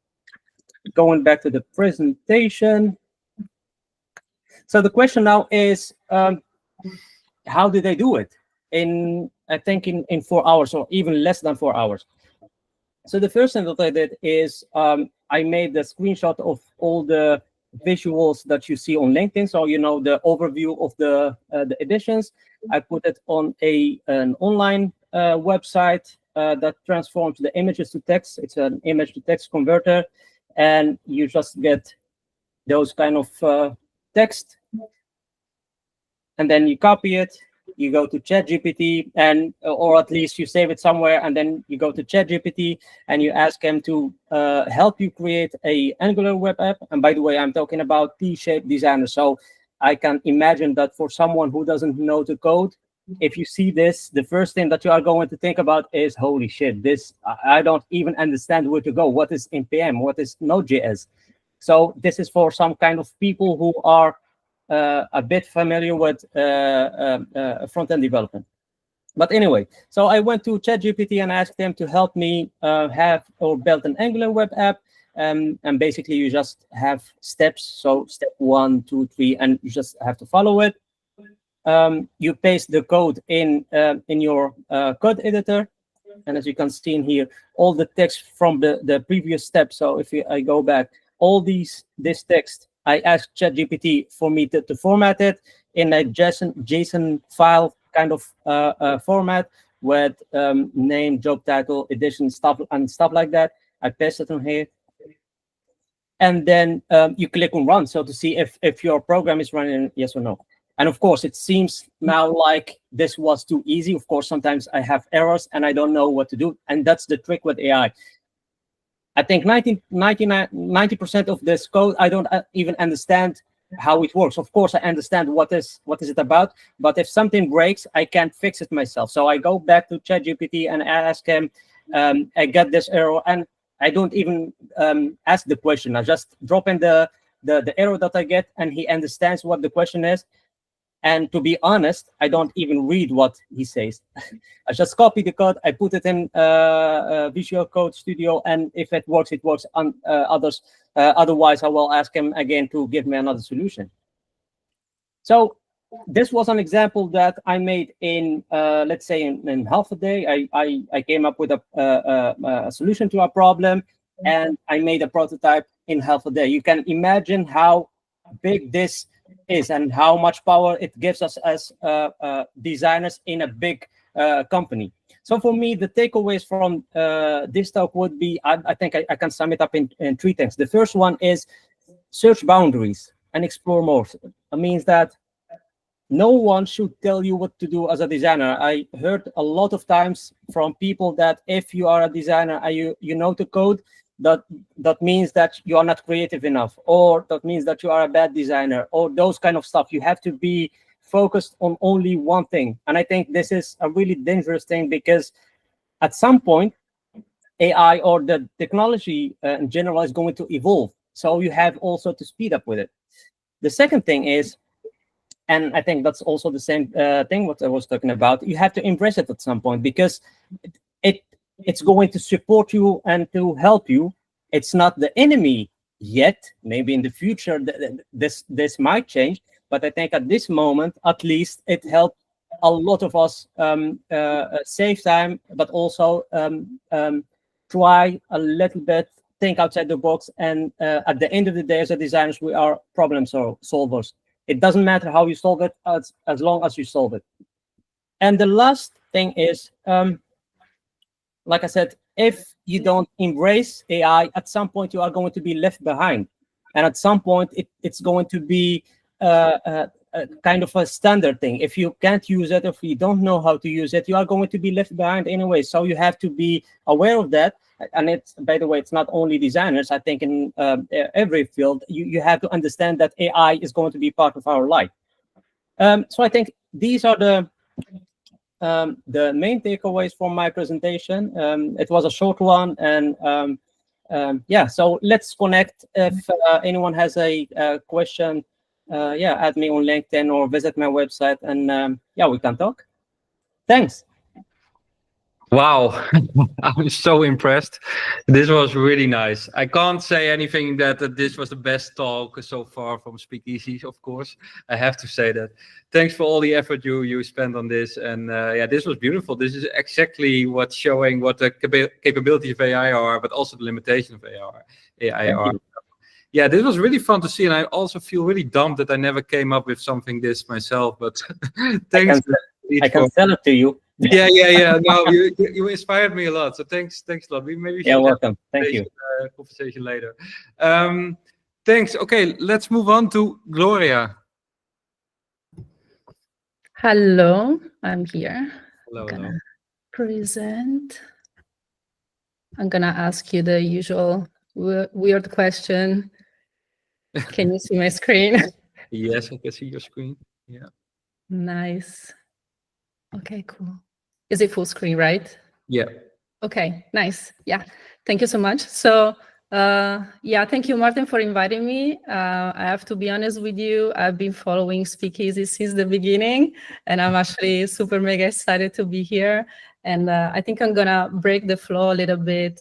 Going back to the presentation. So the question now is, how did they do it? I think in 4 hours, or even less than 4 hours. So the first thing that I did is I made the screenshot of all the visuals that you see on LinkedIn. So the overview of the editions. I put it on an online website that transforms the images to text. It's an image to text converter, and you just get those kind of text, and then you copy it. You go to ChatGPT, and or at least you save it somewhere, and then you go to ChatGPT and you ask him to help you create a Angular web app. And by the way, I'm talking about T-shaped designer. So I can imagine that for someone who doesn't know to code, if you see this, the first thing that you are going to think about is, holy shit, this, I don't even understand where to go. What is NPM? What is Node.js? So this is for some kind of people who are a bit familiar with front-end development. But anyway, so I went to ChatGPT and asked them to help me have or build an Angular web app. And basically, you just have steps. So step 1, 2, 3, and you just have to follow it. You paste the code in your code editor. And as you can see in here, all the text from the previous step. So if I go back, all this text, I asked ChatGPT for me to format it in a JSON file kind of format with name, job title, edition, stuff like that. I paste it on here. And then you click on run, so to see if your program is running, yes or no. And of course, it seems now like this was too easy. Of course, sometimes I have errors and I don't know what to do. And that's the trick with AI. I think 90% of this code, I don't even understand how it works. Of course, I understand what is it about, but if something breaks, I can't fix it myself. So I go back to ChatGPT and ask him, I get this error, and I don't even ask the question. I just drop in the error that I get, and he understands what the question is. And to be honest, I don't even read what he says. I just copy the code, I put it in Visual Code Studio, and if it works, it works on others. Otherwise, I will ask him again to give me another solution. So this was an example that I made in, let's say, in half a day. I came up with a solution to a problem, and I made a prototype in half a day. You can imagine how big this is and how much power it gives us as designers in a big company. So for me, the takeaways from this talk would be, I think I can sum it up in 3 things. The first one is search boundaries and explore more. It means that no one should tell you what to do as a designer. I heard a lot of times from people that if you are a designer and you know the code, that means that you are not creative enough, or that means that you are a bad designer, or those kind of stuff. You have to be focused on only one thing. And I think this is a really dangerous thing, because at some point, AI or the technology in general is going to evolve. So you have also to speed up with it. The second thing is, and I think that's also the same thing what I was talking about, you have to embrace it at some point, because it's going to support you and to help you. It's not the enemy yet. Maybe in the future this might change, but I think at this moment, at least, it helped a lot of us save time, but also try a little bit, think outside the box. And at the end of the day, as a designers, we are problem solvers. It doesn't matter how you solve it, as long as you solve it. And the last thing is, like I said, if you don't embrace AI, at some point you are going to be left behind. And at some point, it's going to be kind of a standard thing. If you can't use it, if you don't know how to use it, you are going to be left behind anyway. So you have to be aware of that. And it's, by the way, it's not only designers. I think in every field, you have to understand that AI is going to be part of our life. So I think these are the main takeaways from my presentation. It was a short one, and yeah, so let's connect. If anyone has a question, yeah, add me on LinkedIn or visit my website, and yeah, we can talk. Thanks. Wow, I'm so impressed. This was really nice. I can't say anything that this was the best talk so far from Speakeasy, of course. I have to say that. Thanks for all the effort you spent on this. And yeah, this was beautiful. This is exactly what's showing what the capabilities of AI are, but also the limitations of AI are. Yeah, this was really fun to see. And I also feel really dumb that I never came up with something this myself. But thanks. I can sell it to you. Yeah. No, you inspired me a lot. So thanks a lot. Maybe you're welcome. Thank you. Conversation later. Thanks. Okay, let's move on to Gloria. Hello, I'm here. Hello. Present. I'm gonna ask you the usual weird question. Can you see my screen? Yes, I can see your screen. Yeah. Nice. Okay, cool. Is it full screen, right? Yeah. Okay, nice. Yeah, thank you so much. So yeah, thank you, Martin, for inviting me. I have to be honest with you, I've been following Speakeasy since the beginning, and I'm actually super mega excited to be here. And I think I'm gonna break the flow a little bit,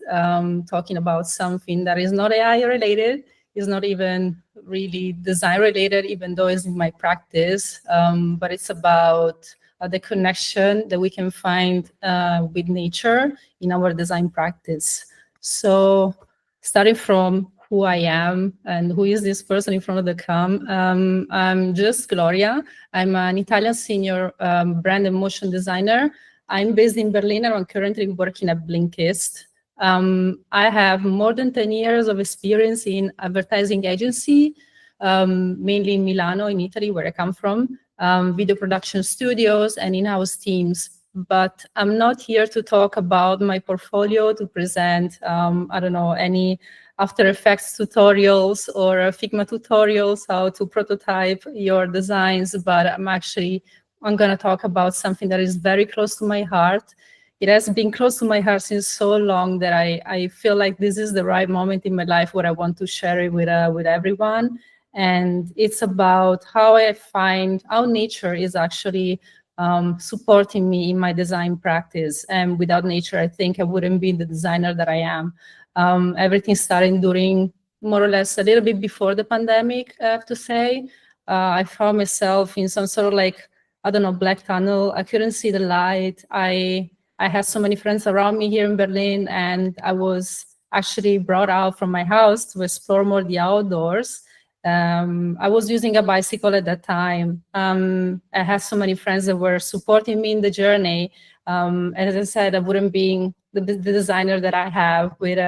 talking about something that is not AI related, is not even really design related, even though it's in my practice, but it's about the connection that we can find with nature in our design practice. So starting from who I am and who is this person in front of the cam, I'm just Gloria. I'm an Italian senior brand and motion designer. I'm based in Berlin and I'm currently working at Blinkist. I have more than 10 years of experience in advertising agency, mainly in Milano, in Italy, where I come from. video production studios and in-house teams. But I'm not here to talk about my portfolio, to present, I don't know, any After Effects tutorials or Figma tutorials, how to prototype your designs, but I'm going to talk about something that is very close to my heart. It has been close to my heart since so long that I feel like this is the right moment in my life where I want to share it with everyone. And it's about how I find how nature is actually supporting me in my design practice. And without nature, I think I wouldn't be the designer that I am. Everything started during more or less a little bit before the pandemic, I have to say. I found myself in some sort of like, I don't know, black tunnel. I couldn't see the light. I had so many friends around me here in Berlin, and I was actually brought out from my house to explore more the outdoors. I was using a bicycle at that time. I had so many friends that were supporting me in the journey. And as I said, I wouldn't be the designer that I have with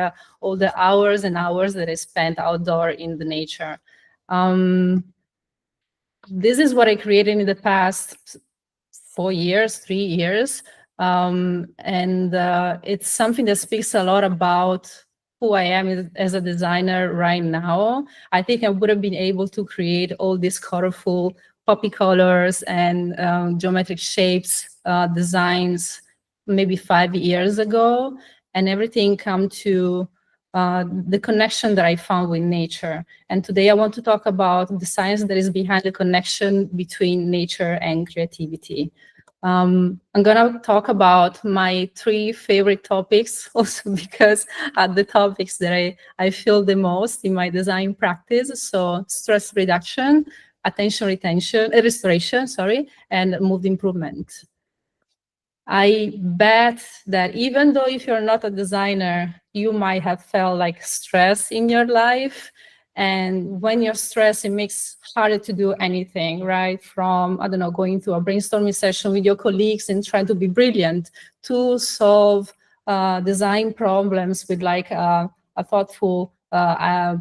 all the hours and hours that I spent outdoor in the nature. This is what I created in the past 4 years, 3 years. And it's something that speaks a lot about who I am as a designer right now. I think I would have been able to create all these colorful poppy colors and geometric shapes, designs, maybe 5 years ago, and everything come to the connection that I found with nature. And today I want to talk about the science that is behind the connection between nature and creativity. I'm gonna talk about my 3 favorite topics, also because the topics that I feel the most in my design practice. So stress reduction, attention restoration, and mood improvement. I bet that even though if you're not a designer, you might have felt like stress in your life. And when you're stressed, it makes it harder to do anything, right? From, I don't know, going to a brainstorming session with your colleagues and trying to be brilliant, to solve design problems with like a thoughtful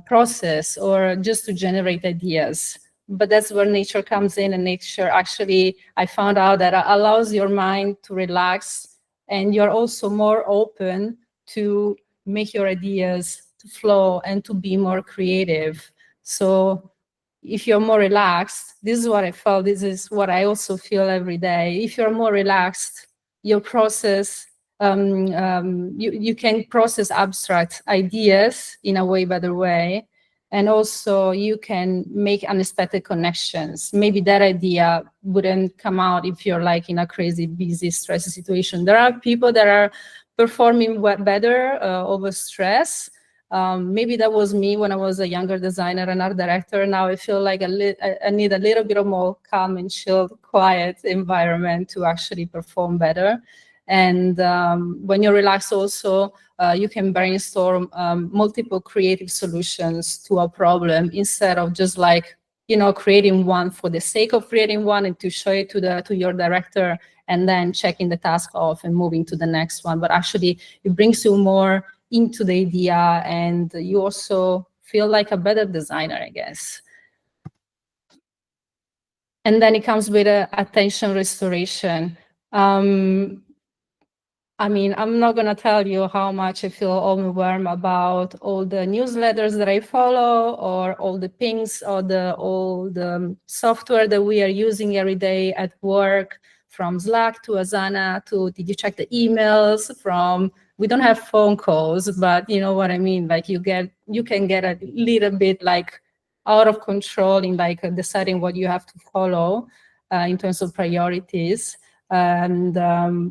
process, or just to generate ideas. But that's where nature comes in, and nature actually, I found out that allows your mind to relax, and you're also more open to make your ideas to flow and to be more creative. So if you're more relaxed, this is what I felt, this is what I also feel every day. If you're more relaxed, your process, you can process abstract ideas in a way better way. And also you can make unexpected connections. Maybe that idea wouldn't come out if you're like in a crazy, busy, stressy situation. There are people that are performing better over stress. Maybe that was me when I was a younger designer and art director. Now I feel like I need a little bit of more calm and chilled, quiet environment to actually perform better. And when you're relaxed also, you can brainstorm multiple creative solutions to a problem, instead of just like, you know, creating one for the sake of creating one and to show it to your director and then checking the task off and moving to the next one. But actually it brings you more into the idea, and you also feel like a better designer, I guess. And then it comes with attention restoration. I mean, I'm not going to tell you how much I feel overwhelmed about all the newsletters that I follow, or all the pings, or all the software that we are using every day at work, from Slack to Asana to did you check the emails, from we don't have phone calls, but you know what I mean? Like you can get a little bit like out of control in like deciding what you have to follow in terms of priorities. And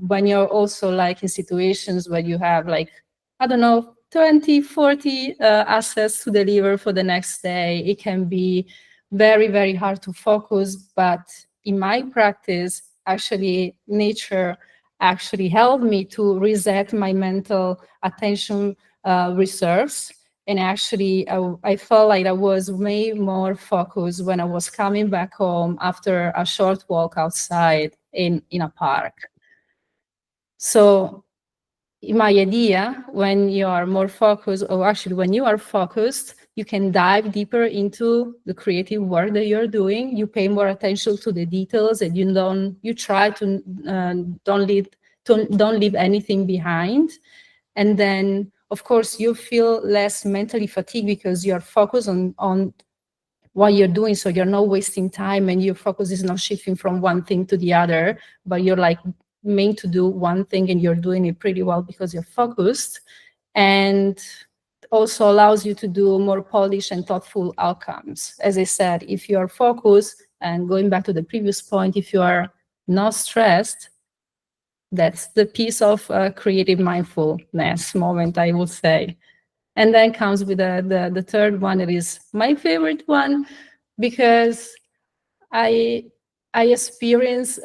when you're also like in situations where you have like, I don't know, 20, 40 assets to deliver for the next day, it can be very, very hard to focus. But in my practice, actually, nature actually helped me to reset my mental attention reserves. And actually, I felt like I was way more focused when I was coming back home after a short walk outside in a park. So my idea, when you are more focused, or actually when you are focused, you can dive deeper into the creative work that you're doing. You pay more attention to the details, and you try to don't leave anything behind. And then, of course, you feel less mentally fatigued because you're focused on what you're doing. So you're not wasting time, and your focus is not shifting from one thing to the other, but you're like meant to do one thing and you're doing it pretty well because you're focused. And also allows you to do more polished and thoughtful outcomes. As I said, if you are focused, and going back to the previous point, if you are not stressed, that's the piece of creative mindfulness moment, I will say. And then comes with the third one. It is my favorite one because I experienced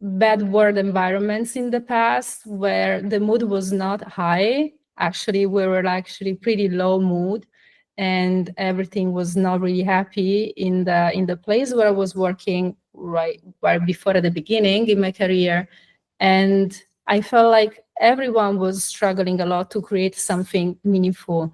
bad work environments in the past where the mood was not high. Actually, we were actually pretty low mood, and everything was not really happy in the place where I was working right before at the beginning in my career. And I felt like everyone was struggling a lot to create something meaningful.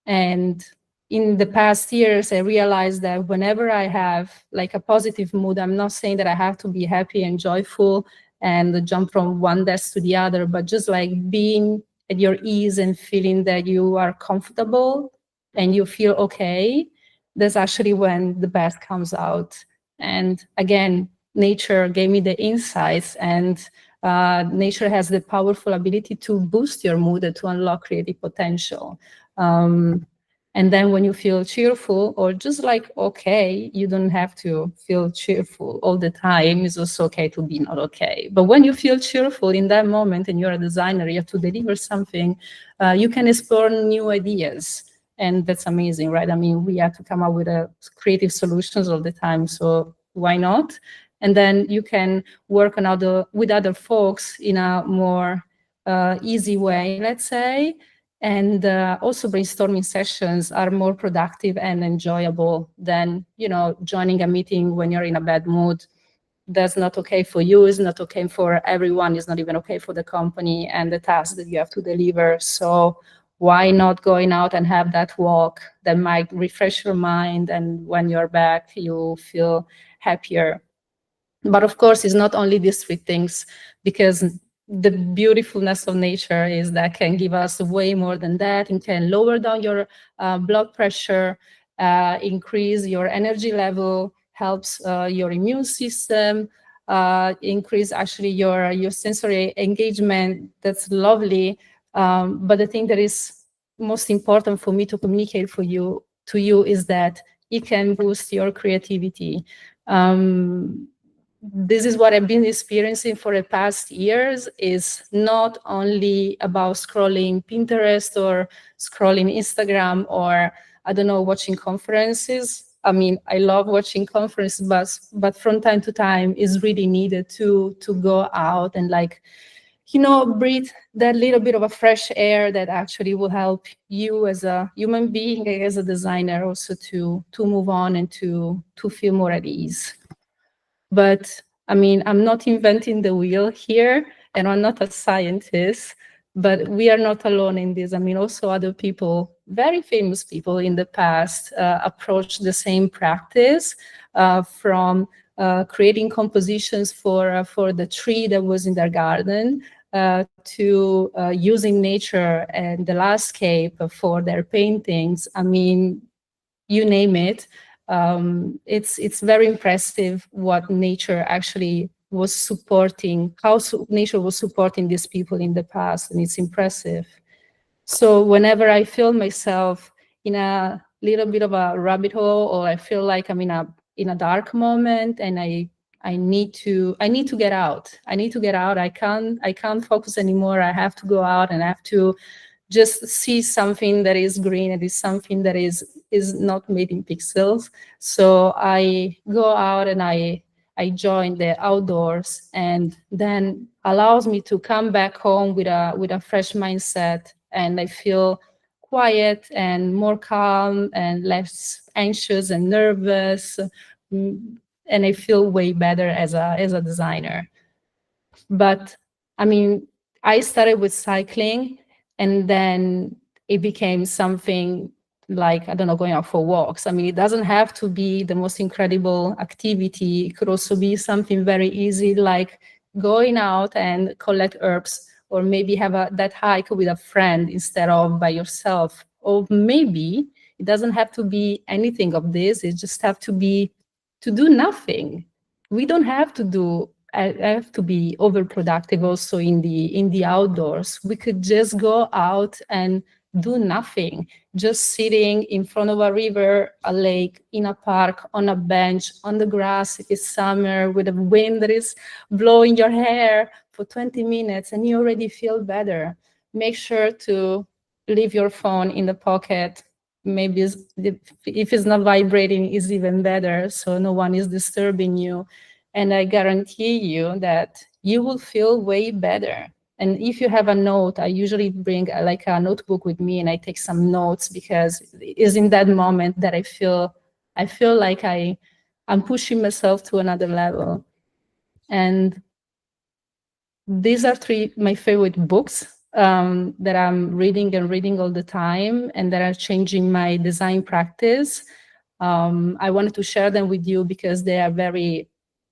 And in the past years, I realized that whenever I have like a positive mood, I'm not saying that I have to be happy and joyful and jump from one desk to the other, but just like being at your ease and feeling that you are comfortable and you feel okay, that's actually when the best comes out. And again, nature gave me the insights, and nature has the powerful ability to boost your mood and to unlock creative potential. And then when you feel cheerful or just like okay, you don't have to feel cheerful all the time. It's also okay to be not okay. But when you feel cheerful in that moment and you're a designer, you have to deliver something, you can explore new ideas. And that's amazing, right? I mean, we have to come up with creative solutions all the time. So why not? And then you can work with other folks in a more easy way, let's say. And also brainstorming sessions are more productive and enjoyable than, joining a meeting when you're in a bad mood. That's not okay for you, it's not okay for everyone, it's not even okay for the company and the task that you have to deliver. So why not going out and have that walk that might refresh your mind, and when you're back, you feel happier. But of course, it's not only these three things, because the beautifulness of nature is that can give us way more than that. It can lower down your blood pressure, increase your energy level, helps your immune system, increase actually your sensory engagement. That's lovely. But the thing that is most important for me to communicate to you is that it can boost your creativity. This is what I've been experiencing for the past years, is not only about scrolling Pinterest or scrolling Instagram or, I don't know, watching conferences. I mean, I love watching conferences, but from time to time it's really needed to go out and breathe that little bit of a fresh air that actually will help you as a human being, as a designer, also to move on and to feel more at ease. But I mean, I'm not inventing the wheel here, and I'm not a scientist, but we are not alone in this. I mean, also other people, very famous people in the past, approached the same practice, from creating compositions for the tree that was in their garden, to using nature and the landscape for their paintings. I mean, you name it. It's very impressive what nature actually was supporting, how nature was supporting these people in the past, and it's impressive. So whenever I feel myself in a little bit of a rabbit hole, or I feel like I'm in a dark moment, and I need to get out. I need to get out. I can't focus anymore. I have to go out, and I have to just see something that is green, and is something that is not made in pixels. So I go out and I join the outdoors, and then allows me to come back home with a fresh mindset, and I feel quiet and more calm and less anxious and nervous, and I feel way better as a designer. But I mean, I started with cycling, and then it became something like, I don't know, going out for walks. I mean, it doesn't have to be the most incredible activity. It could also be something very easy, like going out and collect herbs, or maybe have that hike with a friend instead of by yourself. Or maybe it doesn't have to be anything of this. It just have to be to do nothing. We don't have to do I have to be overproductive also in the outdoors. We could just go out and do nothing, just sitting in front of a river, a lake, in a park, on a bench, on the grass if it's summer, with a wind that is blowing your hair for 20 minutes, and you already feel better. Make sure to leave your phone in the pocket. Maybe if it's not vibrating, it's even better, so no one is disturbing you. And I guarantee you that you will feel way better. And if you have a note, I usually bring like a notebook with me, and I take some notes, because it's in that moment that I feel like I'm pushing myself to another level. And these are my favorite books that I'm reading all the time, and that are changing my design practice. I wanted to share them with you because they are very,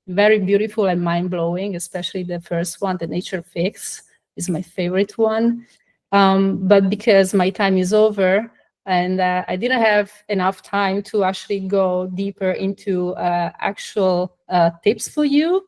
very beautiful and mind-blowing, especially the first one, The Nature Fix, is my favorite one. But because my time is over, and I didn't have enough time to actually go deeper into actual tips for you,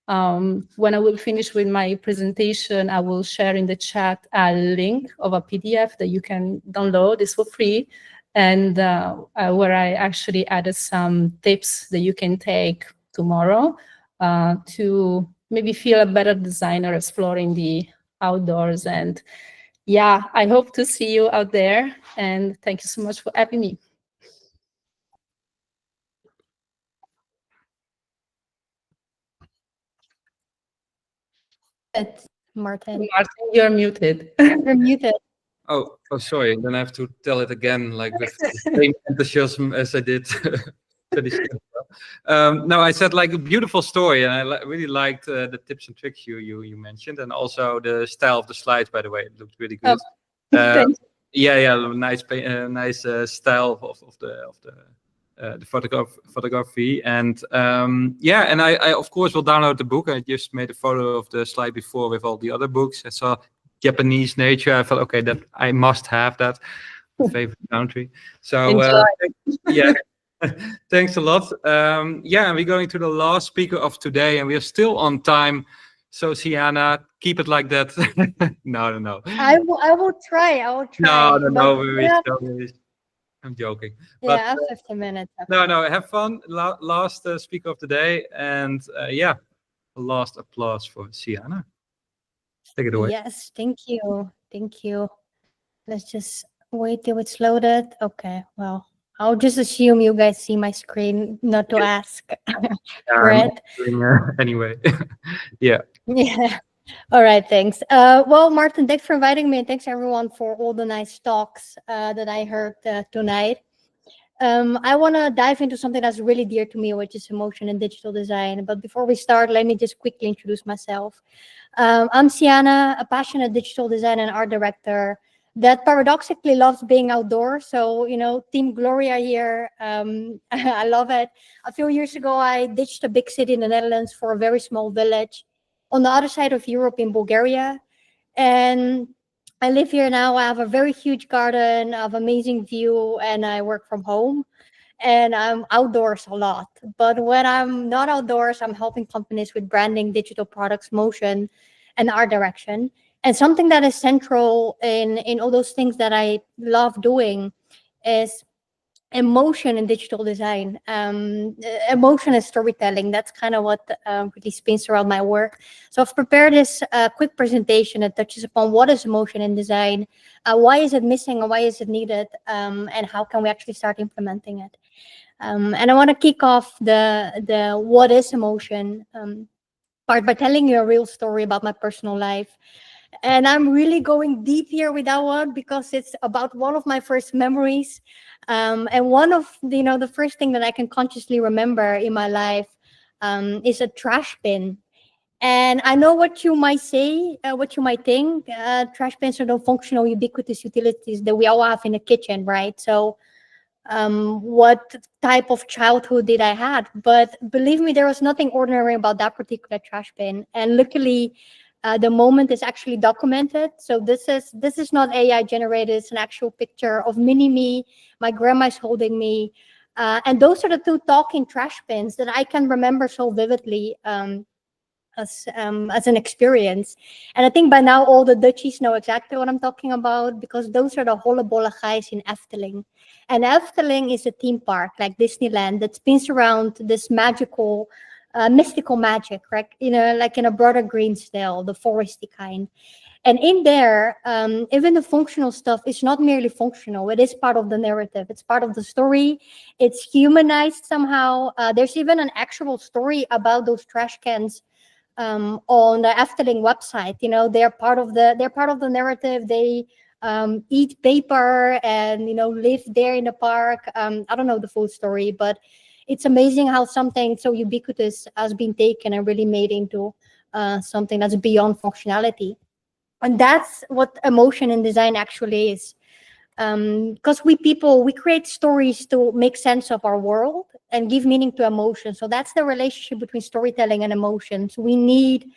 when I will finish with my presentation, I will share in the chat a link of a PDF that you can download. It's for free, and where I actually added some tips that you can take tomorrow to maybe feel a better designer exploring the outdoors. And yeah, I hope to see you out there, and thank you so much for having me. Martin. Martin, you're muted. You're muted. Oh, sorry. Then I have to tell it again, like with the same enthusiasm as I did. No, I said like a beautiful story, and I really liked the tips and tricks you mentioned, and also the style of the slides. By the way, it looked really good. Thanks. Yeah, nice style of the photography, and yeah, and I of course will download the book. I just made a photo of the slide before with all the other books. I saw Japanese nature. I thought, okay, that I must have that. Favorite country. So yeah. Thanks a lot. Yeah, we're going to the last speaker of today, and we are still on time. So, Sienna, keep it like that. No. I will try. No. I'm joking. Yeah, 15 minutes. No, have fun. Last speaker of the day, and yeah, last applause for Sienna. Take it away. Yes, thank you. Thank you. Let's just wait till it's loaded. Okay, well, I'll just assume you guys see my screen, not to ask. Right? Anyway, yeah. Yeah. All right, thanks. Well, Martin, thanks for inviting me, and thanks everyone for all the nice talks that I heard tonight. I want to dive into something that's really dear to me, which is emotion and digital design. But before we start, let me just quickly introduce myself. I'm Sienna, a passionate digital design and art director that paradoxically loves being outdoors. So, Team Gloria here. I love it. A few years ago, I ditched a big city in the Netherlands for a very small village on the other side of Europe in Bulgaria. And I live here now. I have a very huge garden, I have amazing view, and I work from home. And I'm outdoors a lot. But when I'm not outdoors, I'm helping companies with branding, digital products, motion, and art direction. And something that is central in all those things that I love doing is emotion in digital design. Emotion and storytelling, that's kind of what really spins around my work. So I've prepared this quick presentation that touches upon what is emotion in design, why is it missing, and why is it needed, and how can we actually start implementing it. And I want to kick off the what is emotion part by telling you a real story about my personal life. And I'm really going deep here with that one because it's about one of my first memories. And one of the first thing that I can consciously remember in my life is a trash bin. And I know what you might say, what you might think. Trash bins are the functional, ubiquitous utilities that we all have in the kitchen, right? So what type of childhood did I had? But believe me, there was nothing ordinary about that particular trash bin. And luckily, the moment is actually documented. So this is not AI generated. It's an actual picture of mini me. My grandma's holding me. And those are the two talking trash bins that I can remember so vividly. As an experience. And I think by now all the Dutchies know exactly what I'm talking about, because those are the hollebolle guys in Efteling. And Efteling is a theme park like Disneyland that spins around this magical, mystical magic, right? Like in a Brother Green style, the foresty kind. And in there, even the functional stuff is not merely functional. It is part of the narrative. It's part of the story. It's humanized somehow. There's even an actual story about those trash cans on the Efteling website. They're part of the narrative. They eat paper and live there in the park. I don't know the full story, but it's amazing how something so ubiquitous has been taken and really made into something that's beyond functionality. And that's what emotion in design actually is. Because we create stories to make sense of our world and give meaning to emotion. So that's the relationship between storytelling and emotions. We need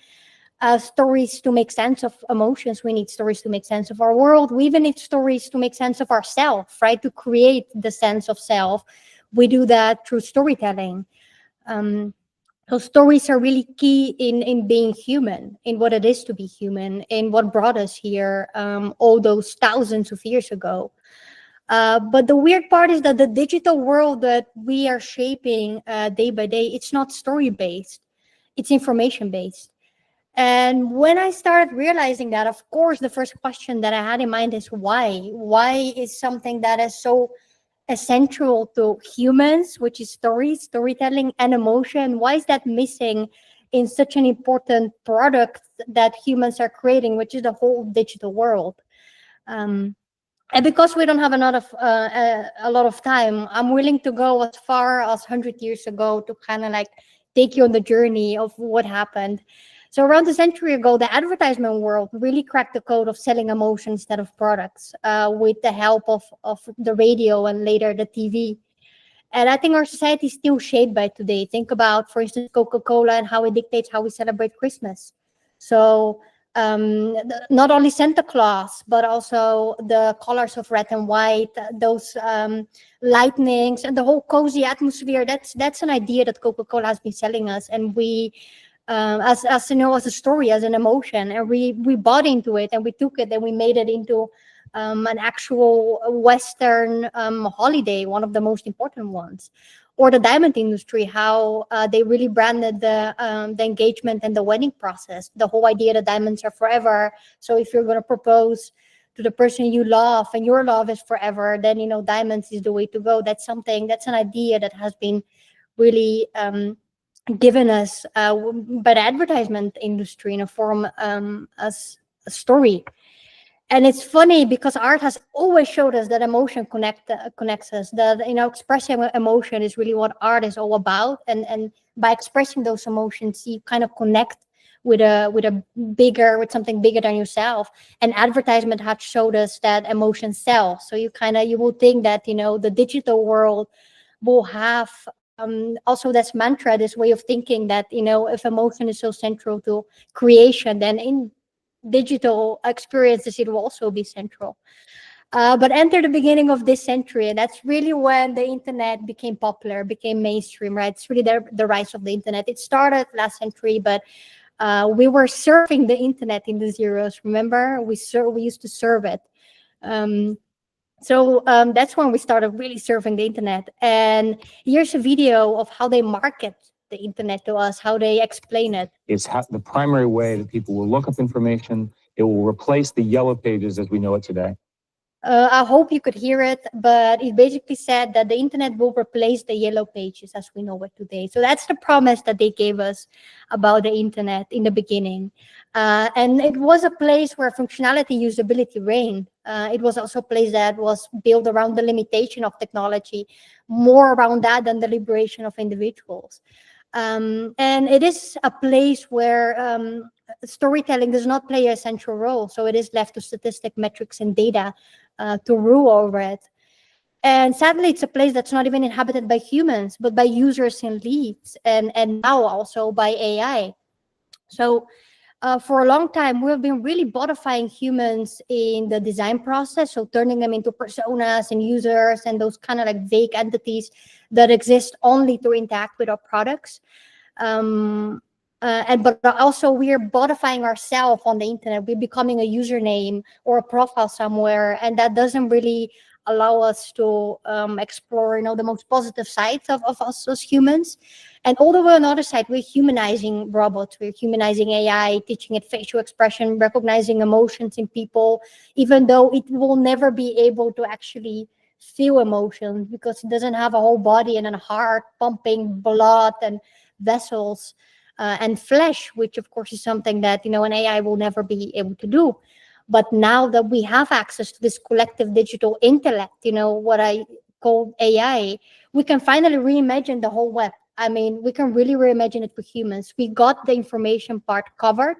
stories to make sense of emotions. We need stories to make sense of our world. We even need stories to make sense of ourselves, right? To create the sense of self. We do that through storytelling. So stories are really key in being human, in what it is to be human, in what brought us here all those thousands of years ago. But the weird part is that the digital world that we are shaping day by day, it's not story-based, it's information-based. And when I started realizing that, of course, the first question that I had in mind is why? Why is something that is so essential to humans, which is storytelling and emotion, why is that missing in such an important product that humans are creating, which is the whole digital world? And because we don't have a lot of time, I'm willing to go as far as 100 years ago to kind of like take you on the journey of what happened. So around a century ago, the advertisement world really cracked the code of selling emotion instead of products with the help of the radio and later the TV. And I think our society is still shaped by today. Think about, for instance, Coca-Cola and how it dictates how we celebrate Christmas. So not only Santa Claus, but also the colors of red and white, those lightnings and the whole cozy atmosphere. That's an idea that Coca-Cola has been selling us. And we, as a story, as an emotion, and we bought into it and we took it and we made it into an actual Western holiday, one of the most important ones. Or the diamond industry, how they really branded the engagement and the wedding process. The whole idea that diamonds are forever. So if you're going to propose to the person you love and your love is forever, then diamonds is the way to go. That's an idea that has been really given us by the advertisement industry in a form as a story. And it's funny because art has always showed us that emotion connects us. That expressing emotion is really what art is all about. And by expressing those emotions, you kind of connect with something bigger than yourself. And advertisement has showed us that emotion sells. So you will think that the digital world will have also this mantra, this way of thinking that if emotion is so central to creation, then in digital experiences it will also be central. But enter the beginning of this century, and that's really when the internet became popular, became mainstream, right? It's really the rise of the internet. It started last century, but we were surfing the internet in the zeros. Remember, we used to serve it. So that's when we started really surfing the internet. And here's a video of how they market the internet to us, how they explain it. It's the primary way that people will look up information. It will replace the yellow pages as we know it today. I hope you could hear it, but it basically said that the internet will replace the yellow pages as we know it today. So that's the promise that they gave us about the internet in the beginning. And it was a place where functionality, usability reigned. It was also a place that was built around the limitation of technology, more around that than the liberation of individuals. And it is a place where storytelling does not play a central role. So it is left to statistic metrics and data to rule over it. And sadly, it's a place that's not even inhabited by humans, but by users and leads, and now also by AI. So for a long time, we've been really bodifying humans in the design process, so turning them into personas and users and those kind of like vague entities that exist only to interact with our products. But also we're bodifying ourselves on the internet. We're becoming a username or a profile somewhere, and that doesn't really allow us to explore, the most positive sides of us as humans. And although on the other side, we're humanizing robots, we're humanizing AI, teaching it facial expression, recognizing emotions in people, even though it will never be able to actually feel emotions because it doesn't have a whole body and a heart pumping blood and vessels and flesh, which of course is something that, an AI will never be able to do. But now that we have access to this collective digital intellect, what I call AI, we can finally reimagine the whole web. I mean, we can really reimagine it for humans. We got the information part covered.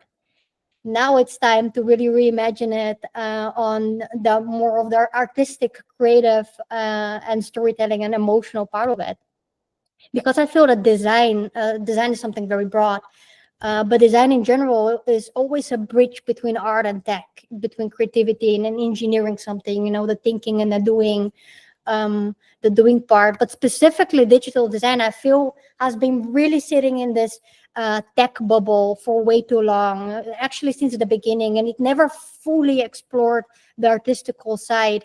Now it's time to really reimagine it on the more of the artistic, creative, and storytelling and emotional part of it. Because I feel that design is something very broad. But design in general is always a bridge between art and tech, between creativity and engineering something, the thinking and the doing part. But specifically digital design, I feel, has been really sitting in this tech bubble for way too long, actually since the beginning, and it never fully explored the artistical side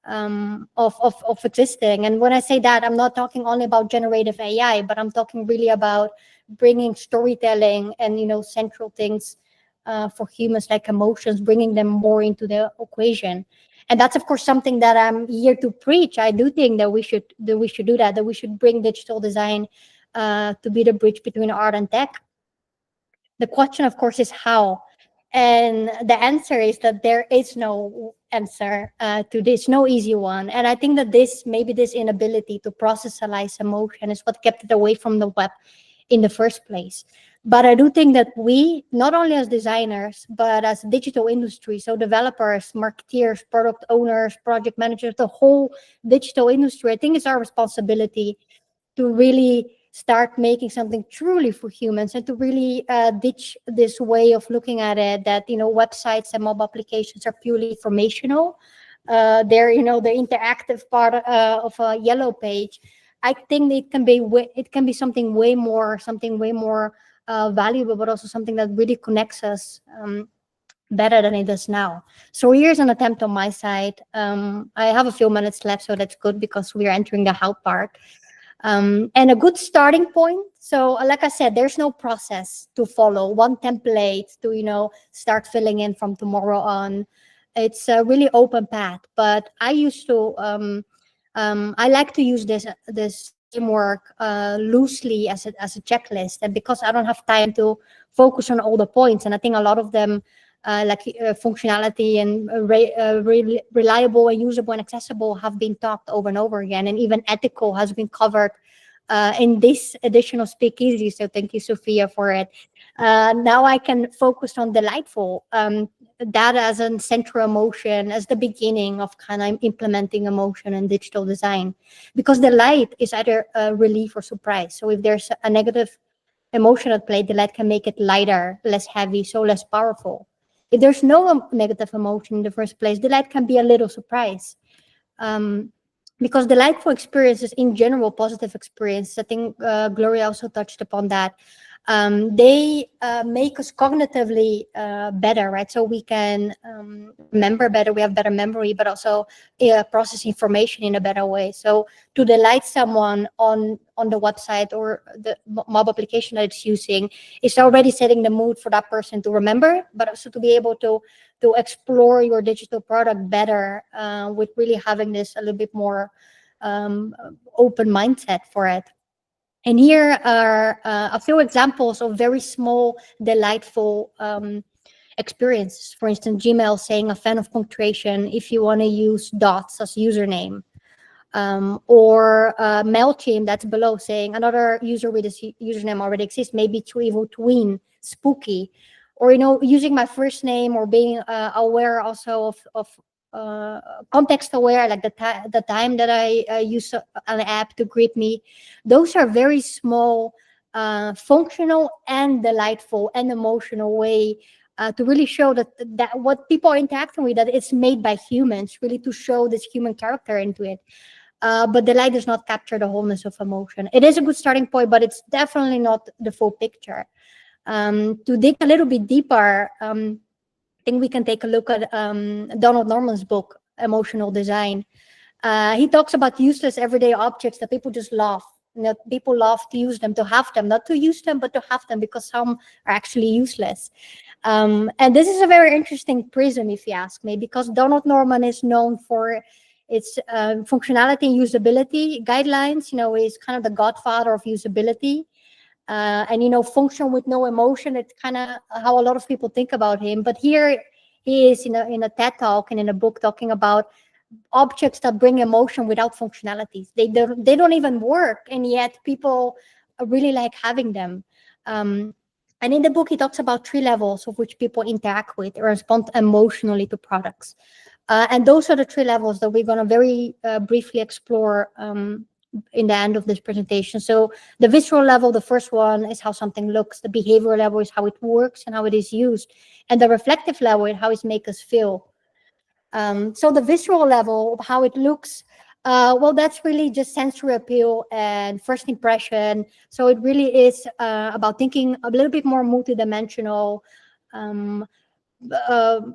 of existing. And when I say that, I'm not talking only about generative AI, but I'm talking really about bringing storytelling and central things for humans like emotions, bringing them more into the equation. And that's of course something that I'm here to preach. I do think that we should do that we should bring digital design to be the bridge between art and tech. The question of course is how. And the answer is that there is no answer to this, no easy one. And I think that this inability to processalize emotion is what kept it away from the web in the first place. But I do think that we, not only as designers, but as digital industry, so developers, marketeers, product owners, project managers, the whole digital industry, I think it's our responsibility to really start making something truly for humans and to really ditch this way of looking at it that, websites and mobile applications are purely informational. They're, the interactive part of a yellow page. I think it can be something way more valuable, but also something that really connects us better than it does now. So here's an attempt on my side. I have a few minutes left, so that's good because we are entering the how part. And a good starting point. So like I said, there's no process to follow, one template to, start filling in from tomorrow on. It's a really open path, but I used to, I like to use this framework loosely as a checklist, and because I don't have time to focus on all the points, and I think a lot of them like functionality and reliable and usable and accessible have been talked over and over again, and even ethical has been covered in this edition of Speakeasy. So thank you, Sophia, for it. Now I can focus on delightful. That as a central emotion, as the beginning of kind of implementing emotion in digital design, because delight is either relief or surprise. So if there's a negative emotion at play, delight can make it lighter, less heavy, so less powerful. If there's no negative emotion in the first place, delight can be a little surprise. Because delightful experiences in general, positive experience, I think Gloria also touched upon that. They make us cognitively better, right? So we can remember better, we have better memory, but also process information in a better way. So to delight someone on the website or the mobile application that it's using is already setting the mood for that person to remember, but also to be able to explore your digital product better with really having this a little bit more open mindset for it. And here are a few examples of very small, delightful experiences. For instance, Gmail saying a fan of punctuation if you want to use dots as username. or MailChimp that's below saying another user with this username already exists, maybe tween, spooky, or using my first name, or being aware also of context aware, like the time that I use an app to greet me. Those are very small, functional and delightful and emotional way to really show that what people are interacting with, that it's made by humans, really to show this human character into it. But the light does not capture the wholeness of emotion. It is a good starting point, but it's definitely not the full picture. To dig a little bit deeper, I think we can take a look at Donald Norman's book, Emotional Design. He talks about useless everyday objects that people just love. People love to use them, to have them, not to use them, but to have them, because some are actually useless. And this is a very interesting prism, if you ask me, because Donald Norman is known for its functionality and usability guidelines. He's kind of the godfather of usability. And function with no emotion, it's kind of how a lot of people think about him. But here he is in a TED talk and in a book talking about objects that bring emotion without functionalities. They don't even work, and yet people really like having them. And in the book, he talks about 3 levels of which people interact with or respond emotionally to products. And those are the 3 levels that we're going to very briefly explore in the end of this presentation. So the visceral level, the first one, is how something looks. The behavioral level is how it works and how it is used. And the reflective level is how it makes us feel. So the visceral level of how it looks, well, that's really just sensory appeal and first impression. So it really is about thinking a little bit more multidimensional.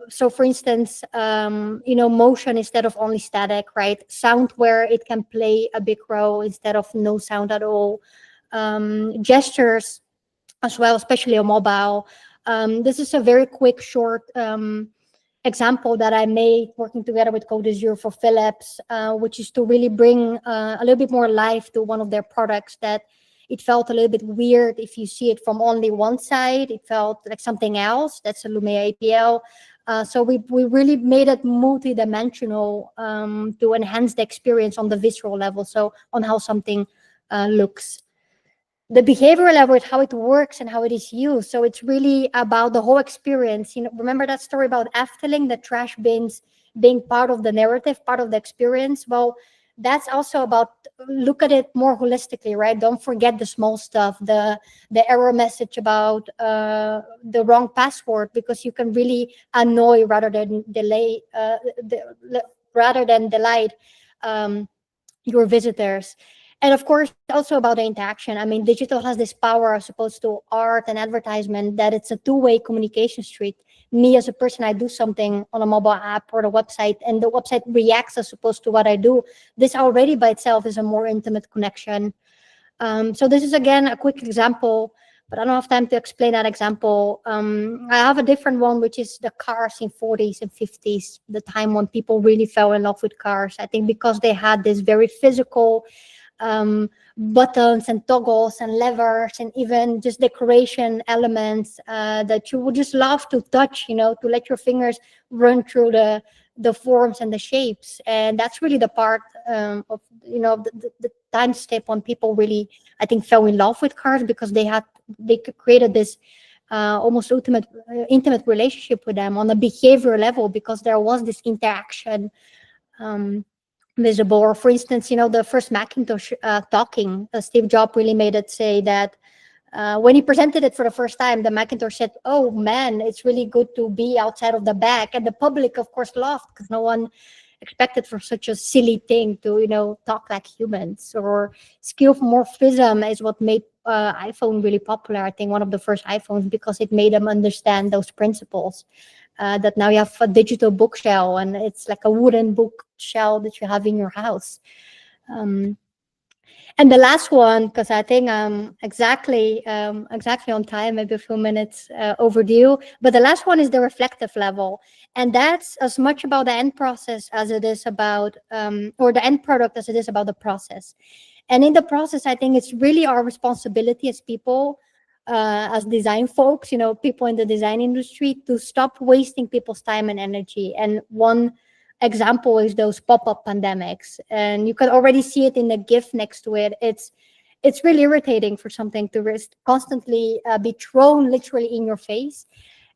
So for instance, motion instead of only static, right? Sound, where it can play a big role instead of no sound at all. Gestures as well, especially on mobile. This is a very quick, short example that I made working together with Code Azure for Philips, which is to really bring a little bit more life to one of their products that it felt a little bit weird if you see it from only one side. It felt like something else. That's a Lumia APL. So we really made it multi-dimensional to enhance the experience on the visceral level, so on how something looks. The behavioral level is how it works and how it is used. So it's really about the whole experience. Remember that story about Efteling, the trash bins being part of the narrative, part of the experience? Well, that's also about, look at it more holistically, right? Don't forget the small stuff, the error message about the wrong password, because you can really annoy rather than delight your visitors. And of course, also about the interaction. I mean, digital has this power as opposed to art and advertisement, that it's a two-way communication street. Me as a person, I do something on a mobile app or the website, and the website reacts as opposed to what I do. This already by itself is a more intimate connection. So this is, again, a quick example, but I don't have time to explain that example. I have a different one, which is the cars in 40s and 50s, the time when people really fell in love with cars. I think because they had this very physical buttons and toggles and levers and even just decoration elements that you would just love to touch, to let your fingers run through the forms and the shapes. And that's really the part of the time step when people really, I think, fell in love with cars, because they created this almost intimate relationship with them on a behavior level, because there was this interaction visible. Or for instance, the first Macintosh talking, Steve Jobs really made it say that when he presented it for the first time, the Macintosh said, "Oh man, it's really good to be outside of the bag." And the public, of course, laughed, because no one expected for such a silly thing to talk like humans. Or skeuomorphism is what made iPhone really popular. I think one of the first iPhones, because it made them understand those principles. That now you have a digital bookshelf, and it's like a wooden bookshelf that you have in your house. And the last one, because I think I'm exactly on time, maybe a few minutes overdue. But the last one is the reflective level, and that's as much about the end process as it is about, or the end product as it is about the process. And in the process, I think it's really our responsibility as people, as design folks, people in the design industry, to stop wasting people's time and energy. And one example is those pop-up pandemics, and you can already see it in the GIF next to it. It's really irritating for something to constantly be thrown literally in your face.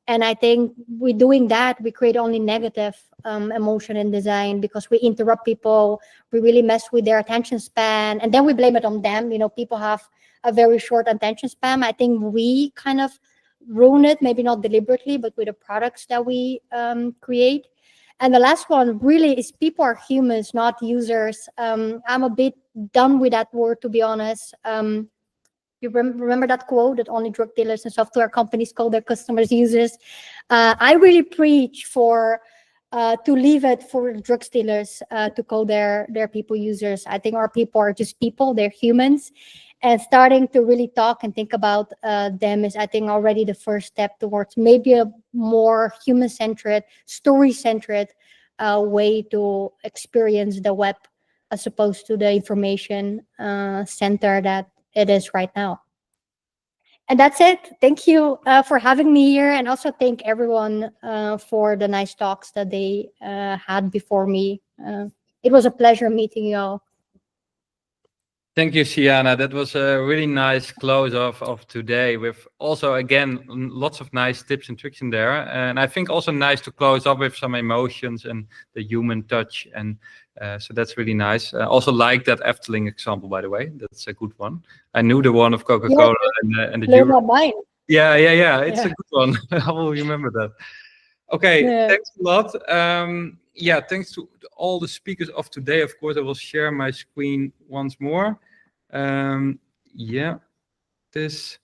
And I think we're doing that, we create only negative emotion in design, because we interrupt people, we really mess with their attention span, and then we blame it on them. You know, people have a very short attention span. I think we kind of ruin it, maybe not deliberately, but with the products that we create. And the last one really is, people are humans, not users. I'm a bit done with that word, to be honest. You remember that quote that only drug dealers and software companies call their customers users? I really preach for to leave it for drug dealers to call their people users. I think our people are just people, they're humans. And starting to really talk and think about them is, I think, already the first step towards maybe a more human-centered, story-centered way to experience the web, as opposed to the information center that it is right now. And that's it. Thank you for having me here, and also thank everyone for the nice talks that they had before me. It was a pleasure meeting you all. Thank you, Sienna. That was a really nice close of today, with also, again, lots of nice tips and tricks in there. And I think also nice to close up with some emotions and the human touch. And so that's really nice. Also like that Efteling example, by the way. That's a good one. I knew the one of Coca-Cola and the Euro. Mine. Yeah. It's a good one. I will remember that. Okay, thanks a lot. Yeah, thanks to all the speakers of today. Of course, I will share my screen once more. Yeah, this.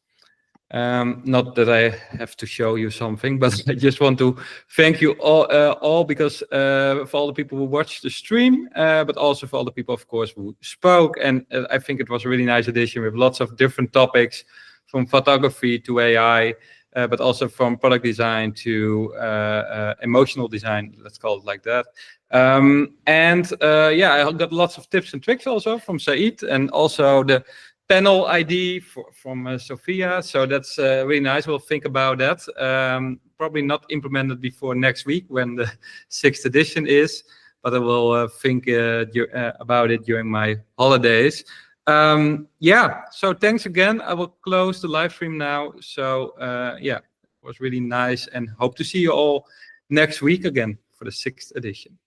Not that I have to show you something, but I just want to thank you all because for all the people who watched the stream, but also for all the people, of course, who spoke. And I think it was a really nice edition with lots of different topics, from photography to AI, but also from product design to emotional design, let's call it like that. Yeah, I got lots of tips and tricks also from Said, and also the panel ID from Sophia. So that's really nice. We'll think about that. Probably not implemented before next week when the 6th edition is, but I will think about it during my holidays. Yeah, so thanks again. I will close the live stream now. So yeah, it was really nice, and hope to see you all next week again for the 6th edition.